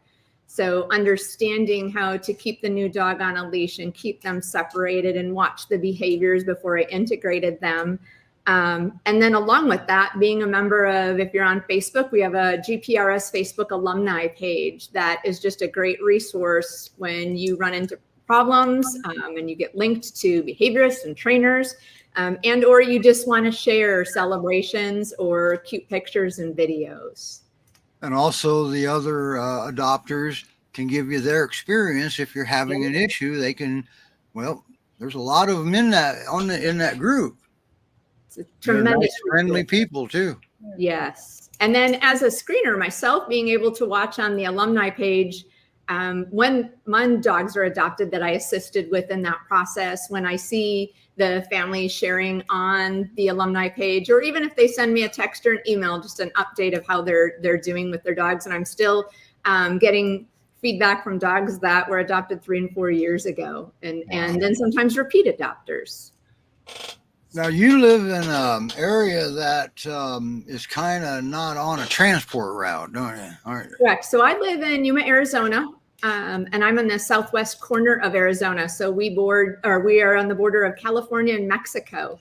So understanding how to keep the new dog on a leash and keep them separated and watch the behaviors before I integrated them. And then along with that, being a member of, if you're on Facebook, we have a GPRS Facebook alumni page that is just a great resource when you run into problems and you get linked to behaviorists and trainers, and or you just want to share celebrations or cute pictures and videos. And also the other adopters can give you their experience. If you're having an issue, they can, well, there's a lot of them in that group. It's a tremendous, nice, friendly people too. Yes. And then as a screener myself, being able to watch on the alumni page when dogs are adopted that I assisted with in that process, when I see the family sharing on the alumni page, or even if they send me a text or an email, just an update of how they're doing with their dogs. And I'm still getting feedback from dogs that were adopted 3 and 4 years ago, and then sometimes repeat adopters. Now you live in an area that is kind of not on a transport route, don't you? Aren't you? Correct. So I live in Yuma, Arizona, and I'm in the southwest corner of Arizona. So we are on the border of California and Mexico.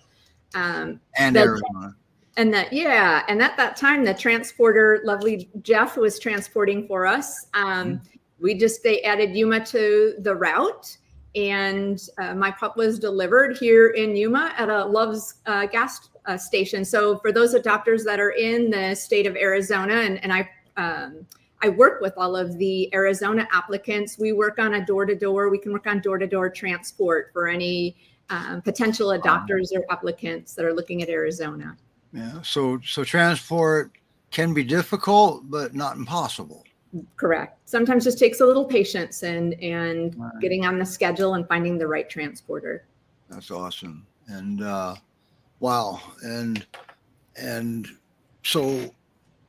And Arizona. And at that time, the transporter, lovely Jeff, was transporting for us. They added Yuma to the route. And my pup was delivered here in Yuma at a Love's gas station. So for those adopters that are in the state of Arizona, and I work with all of the Arizona applicants, we work on a door-to-door. We can work on door-to-door transport for any potential adopters or applicants that are looking at Arizona. Yeah. So transport can be difficult, but not impossible. Correct. Sometimes just takes a little patience and getting on the schedule and finding the right transporter. That's awesome. And wow. And so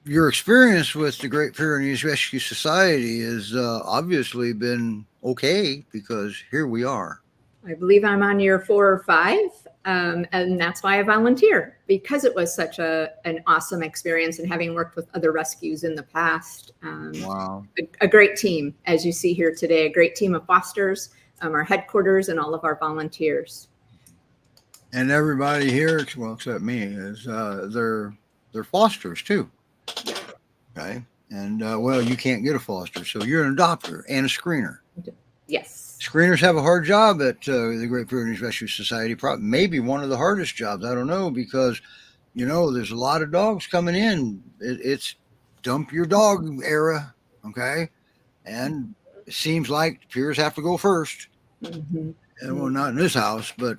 your experience with the Great Pyrenees Rescue Society has obviously been okay, because here we are. I believe I'm on year 4 or 5. And that's why I volunteer, because it was such an awesome experience, and having worked with other rescues in the past. Wow. A great team, as you see here today, a great team of fosters, our headquarters, and all of our volunteers. And everybody here, well, except me, is they're fosters too. Okay. And well, you can't get a foster, so you're an adopter and a screener. Yes. Screeners have a hard job at the Great Pyrenees Rescue Society. Probably maybe one of the hardest jobs. I don't know, because there's a lot of dogs coming in. It's dump your dog era, okay? And it seems like peers have to go first. Mm-hmm. And well, not in this house, but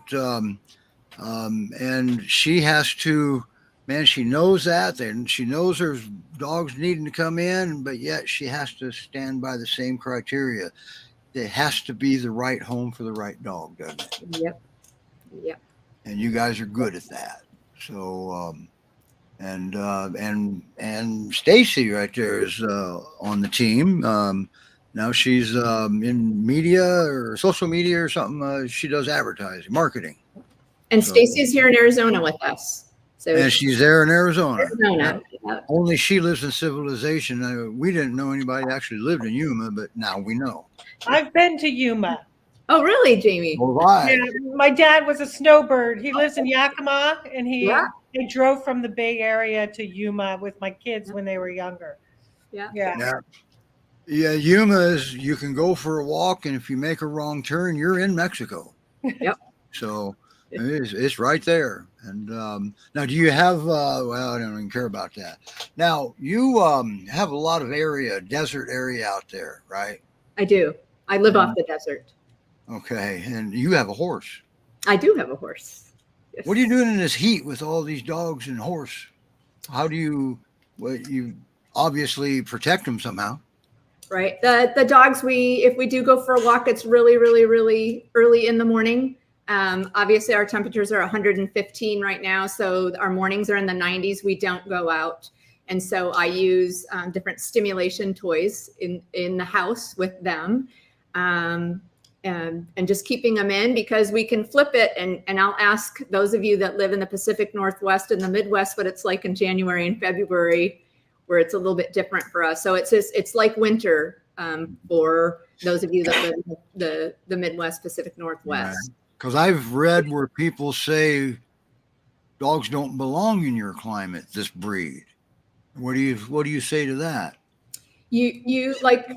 and she has to. Man, she knows that, and she knows there's dogs needing to come in, but yet she has to stand by the same criteria. It has to be the right home for the right dog, doesn't it? Yep. And you guys are good at that. So, and Stacy right there is on the team. Now she's in media or social media or something. She does advertising, marketing. And So- Stacy's here in Arizona with us. So And she's there in Arizona. Arizona. Yeah. Only she lives in civilization. We didn't know anybody that actually lived in Yuma, but now we know. I've been to Yuma. Oh, really, Jamie? All right. Yeah, my dad was a snowbird. He lives in Yakima, and Yeah. he drove from the Bay Area to Yuma with my kids when they were younger. Yeah. Yeah. Yeah, Yuma is, you can go for a walk, and if you make a wrong turn, you're in Mexico. Yep. So it's right there. And now, do you have? Well, I don't even care about that. Now, you have a lot of desert area out there, right? I do. I live off the desert. Okay, and you have a horse. I do have a horse. Yes. What are you doing in this heat with all these dogs and horse? How do you? Well, you obviously protect them somehow. Right. The dogs, if we do go for a walk, it's really, really, really early in the morning. Obviously our temperatures are 115 right now. So our mornings are in the 90s. We don't go out. And so I use different stimulation toys in the house with them. And just keeping them in, because we can flip it. And I'll ask those of you that live in the Pacific Northwest and the Midwest what it's like in January and February, where it's a little bit different for us. So it's like winter for those of you that live in the Midwest, Pacific Northwest. Because I've read where people say dogs don't belong in your climate, this breed. What do you say to that? You like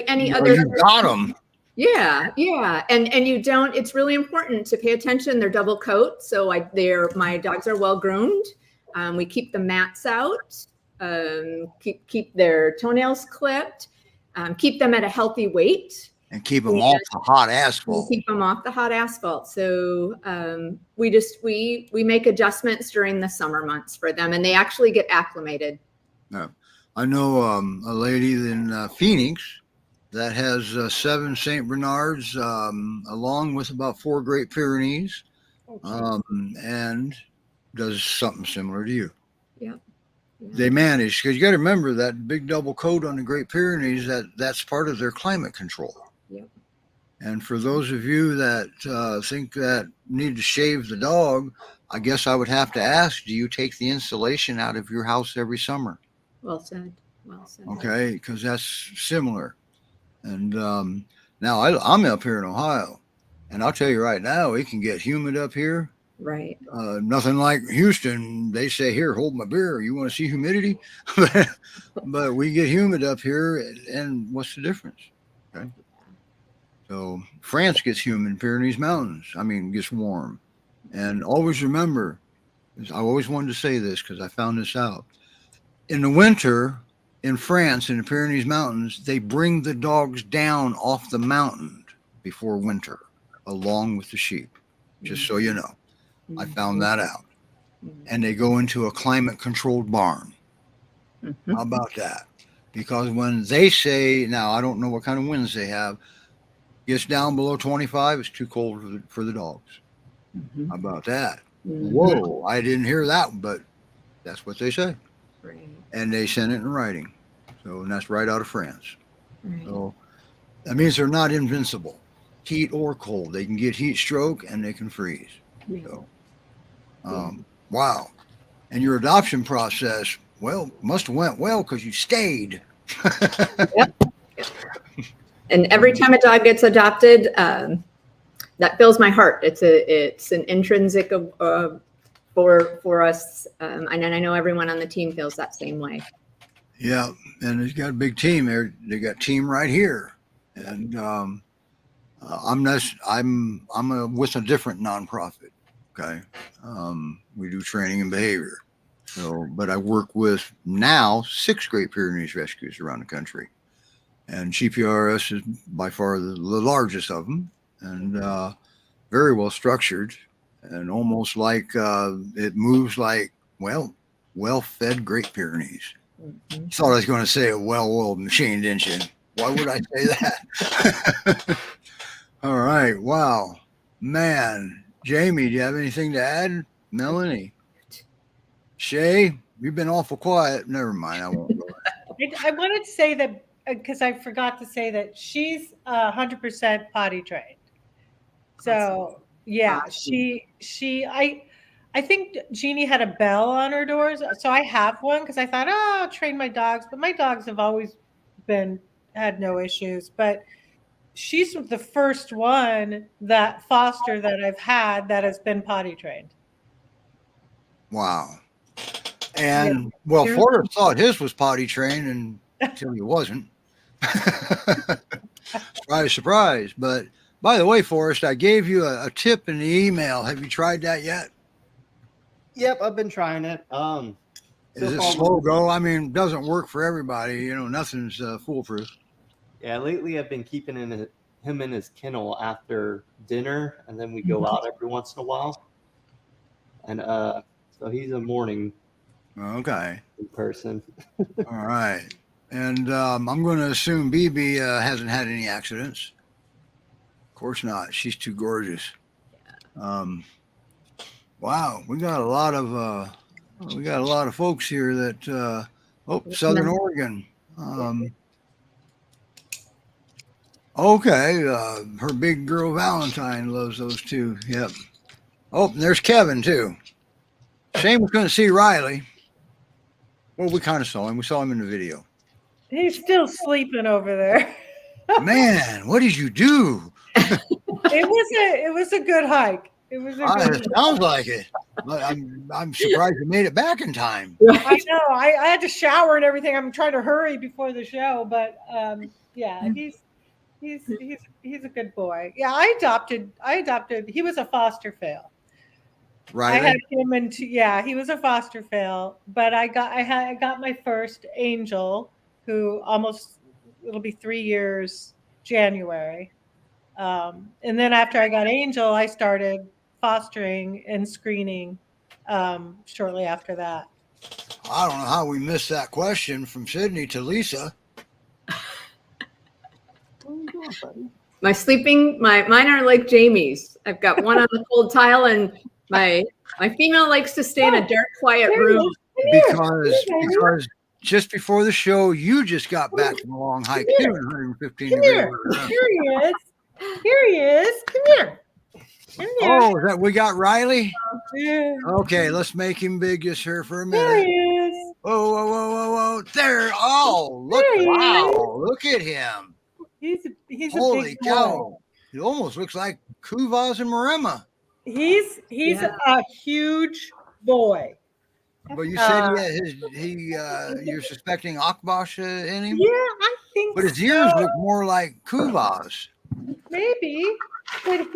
any Well, other. you got them. Yeah. And you don't, it's really important to pay attention. They're double coat. So my dogs are well groomed. We keep the mats out, keep their toenails clipped, keep them at a healthy weight. And keep them off the hot asphalt. Keep them off the hot asphalt. So we make adjustments during the summer months for them, and they actually get acclimated. No. I know a lady in Phoenix that has 7 St. Bernards, along with about 4 Great Pyrenees, and does something similar to you. Yeah. They manage, because you got to remember that big double coat on the Great Pyrenees, that's part of their climate control. Yep. And for those of you that think that need to shave the dog, I guess I would have to ask, do you take the insulation out of your house every summer? Well said. Well said. Okay, because that's similar. And now I'm up here in Ohio, and I'll tell you right now, it can get humid up here. Right. Nothing like Houston. They say, here, hold my beer. You want to see humidity? But we get humid up here, and what's the difference? Okay. So France gets humid, Pyrenees Mountains, gets warm. And always remember, I always wanted to say this because I found this out. In the winter, in France, in the Pyrenees Mountains, they bring the dogs down off the mountain before winter, along with the sheep, just so you know. I found that out. And they go into a climate-controlled barn. Mm-hmm. How about that? Because when they say, now I don't know what kind of winds they have, gets down below 25, it's too cold for the dogs. Mm-hmm. How about that? Mm-hmm. Whoa, I didn't hear that, but that's what they say. Right. And they sent it in writing. So, and that's right out of France. Right. So that means they're not invincible, heat or cold. They can get heat stroke and they can freeze. Yeah. So, wow. And your adoption process, well, must have went well because you stayed. Yep. And every time a dog gets adopted, that fills my heart. It's an intrinsic for us, and I know everyone on the team feels that same way. Yeah, and he's got a big team there. They got team right here, and I'm with a different nonprofit. Okay, we do training and behavior. So, but I work with now 6 Great Pyrenees rescues around the country. And GPRS is by far the largest of them, and very well structured, and almost like it moves like, well-fed Great Pyrenees. Mm-hmm. Thought I was going to say a well-oiled machine, didn't you? Why would I say that? All right. Wow. Man. Jamie, do you have anything to add? Melanie? Shay, you've been awful quiet. Never mind. I won't go. I wanted to say that because I forgot to say that she's 100% potty trained. So yeah, I think Jeannie had a bell on her doors, so I have one because I thought, oh, I'll train my dogs, but my dogs have always had no issues. But she's the first one that foster that I've had that has been potty trained. Wow. And well, Forrest thought his was potty trained until he wasn't. Surprise, surprise. But by the way, Forrest, I gave you a tip in the email. Have you tried that yet? Yep, I've been trying it. Is it slow go? I mean, it doesn't work for everybody. You know, nothing's foolproof. Yeah, lately I've been keeping him in his kennel after dinner, and then we go out every once in a while. And so he's a morning person. All right. And I'm going to assume BB hasn't had any accidents. Of course not. She's too gorgeous. Wow, we got a lot of folks here that Southern Oregon. Okay, her big girl Valentine loves those two. Yep. Oh, and there's Kevin too. Shane was going to see Riley. Well, we kind of saw him. We saw him in the video. He's still sleeping over there. Man, what did you do? It was a good hike. It was a good It sounds like it. But I'm surprised you made it back in time. I know. I had to shower and everything. I'm trying to hurry before the show, but yeah, he's a good boy. Yeah, I adopted. He was a foster fail. Right. I had him into he was a foster fail, but I got my first Angel, who it'll be 3 years January. And then after I got Angel, I started fostering and screening shortly after that. I don't know how we missed that question from Sydney to Lisa. Mine are like Jamie's. I've got one on the cold tile, and my female likes to stay in a dark, quiet room. Because just before the show, you just got back from a long hike too in 115 degrees. Here he is. Here he is. Come here. Oh, is that we got Riley? Yeah. Okay, let's make him big just here for a minute. There he is. Whoa. There. Oh, look. Wow. Look at him. He's Holy a big cow. boy. He almost looks like Kuvas and Maremma. He's a huge boy. But you said you're suspecting Akbash in him? Yeah, I think But his ears look more like Kuvas. Maybe. But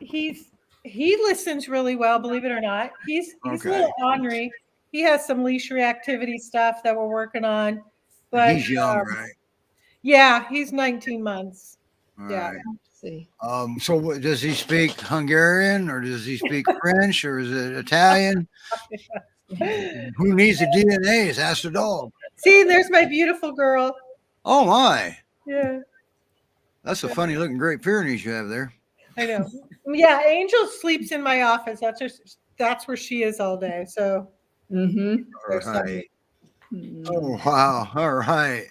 he listens really well, believe it or not. He's a little ornery. He has some leash reactivity stuff that we're working on. But he's young, right? Yeah, he's 19 months. All yeah. Right. See. So does he speak Hungarian, or does he speak French, or is it Italian? Who needs the DNAs? Ask the dog. See, there's my beautiful girl. Oh my. Yeah. That's a funny looking Great Pyrenees you have there. I know. Yeah, Angel sleeps in my office. That's where she is all day. So. All right. Oh wow. All right.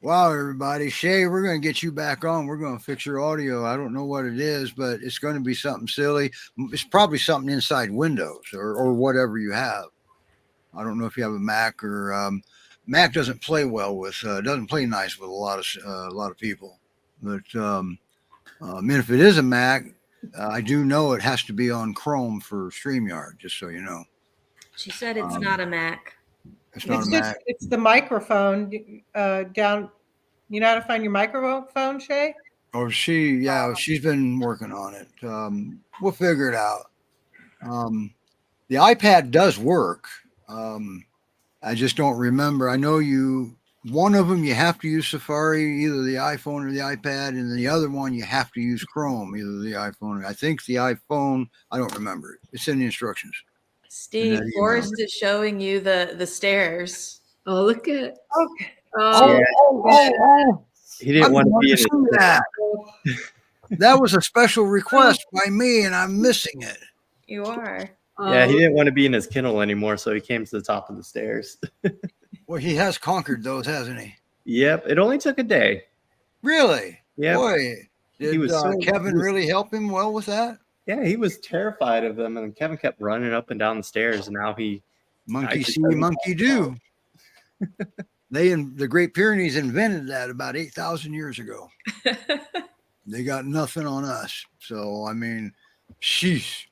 Wow, everybody. Shay, we're going to get you back on. We're going to fix your audio. I don't know what it is, but it's going to be something silly. It's probably something inside Windows or whatever you have. I don't know if you have a Mac or Mac doesn't play well with doesn't play nice with a lot of people. But I mean, if it is a Mac, I do know it has to be on Chrome for StreamYard, just so you know. She said it's not a Mac. It's not a Mac. It's the microphone down. You know how to find your microphone, Shay? Oh, she's been working on it. We'll figure it out. The iPad does work. I just don't remember. I know one of them you have to use Safari, either the iPhone or the iPad, and the other one you have to use Chrome, either the iPhone. I think the iPhone, I don't remember it. It's in the instructions. Steve, Forrest is showing you the stairs. Oh, look at. Okay. Oh. He didn't want to be in it. That. That was a special request by me, and I'm missing it. You are. Yeah, he didn't want to be in his kennel anymore, so he came to the top of the stairs. Well, he has conquered those, hasn't he? Yep. It only took a day. Really? Yep. Boy, He did was so- Kevin really help him well with that? Yeah, he was terrified of them, and Kevin kept running up and down the stairs, and now he Monkey actually see, doesn't monkey do. The Great Pyrenees invented that about 8,000 years ago. They got nothing on us. So, I mean, sheesh.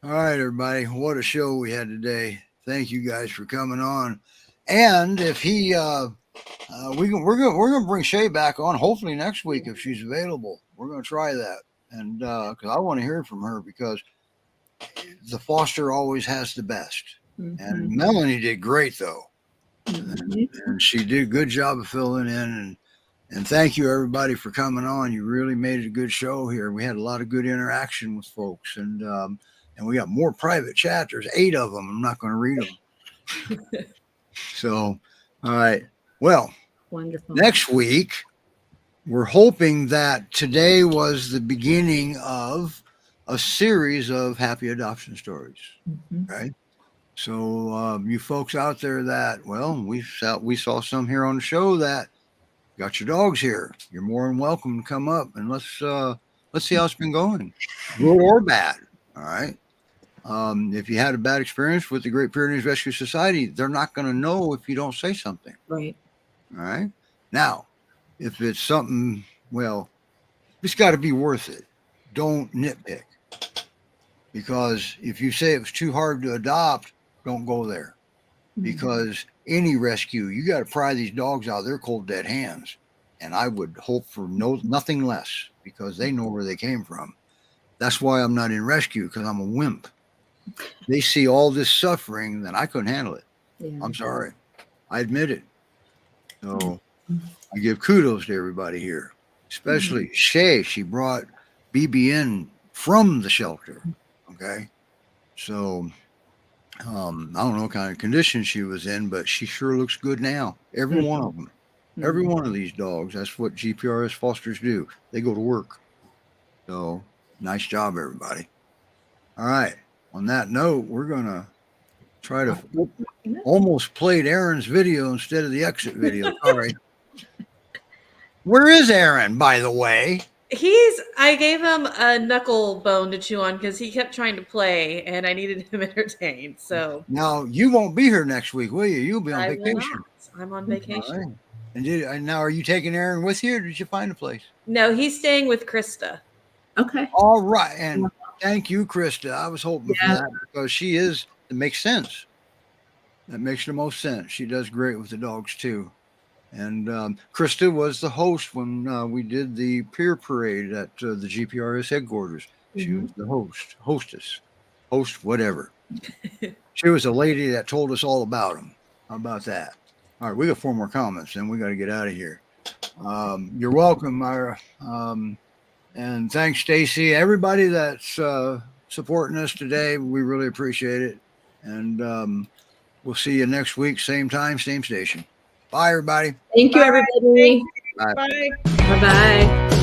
All right, everybody. What a show we had today. Thank you guys for coming on. And if he, we're gonna bring Shay back on hopefully next week if she's available. We're gonna try that, and because I want to hear from her because the foster always has the best. And Melanie did great though, and she did a good job of filling in. And thank you everybody for coming on. You really made it a good show here. We had a lot of good interaction with folks, and we got more private chat. There's 8 of them. I'm not going to read them. So, all right. Well, Wonderful. next week, we're hoping that today was the beginning of a series of happy adoption stories. Right. So you folks out there that, well, we saw some here on the show that got your dogs here. You're more than welcome to come up and let's see how it's been going, good or bad. All right. If you had a bad experience with the Great Pyrenees Rescue Society, they're not going to know if you don't say something. Right. All right. Now, if it's something, well, it's got to be worth it. Don't nitpick. Because if you say it was too hard to adopt, don't go there. Because any rescue, you got to pry these dogs out of their cold, dead hands. And I would hope for nothing less because they know where they came from. That's why I'm not in rescue, because I'm a wimp. They see all this suffering, then I couldn't handle it. Yeah. I'm sorry. I admit it. So I give kudos to everybody here, especially Shay. She brought BB in from the shelter. Okay. So I don't know what kind of condition she was in, but she sure looks good now. Every one of them. Every one of these dogs. That's what GPRS fosters do. They go to work. So nice job, everybody. All right. On that note, we're going to try to almost played Aaron's video instead of the exit video. Sorry. Where is Aaron, by the way? I gave him a knuckle bone to chew on because he kept trying to play and I needed him entertained. So now you won't be here next week, will you? You'll be on I will vacation. not. I'm on vacation. All right. And now are you taking Aaron with you or did you find a place? No, he's staying with Krista. Okay. All right. And thank you, Krista. I was hoping for that because it makes sense. That makes the most sense. She does great with the dogs too. And Krista was the host when we did the peer parade at the GPRS headquarters. She was the host, whatever. She was a lady that told us all about them. How about that? All right, we got 4 more comments, and we got to get out of here. You're welcome, Myra. And thanks, Stacy. Everybody that's supporting us today, we really appreciate it. And we'll see you next week, same time, same station. Bye, everybody. Thank you, everybody. Bye. Bye. Bye-bye.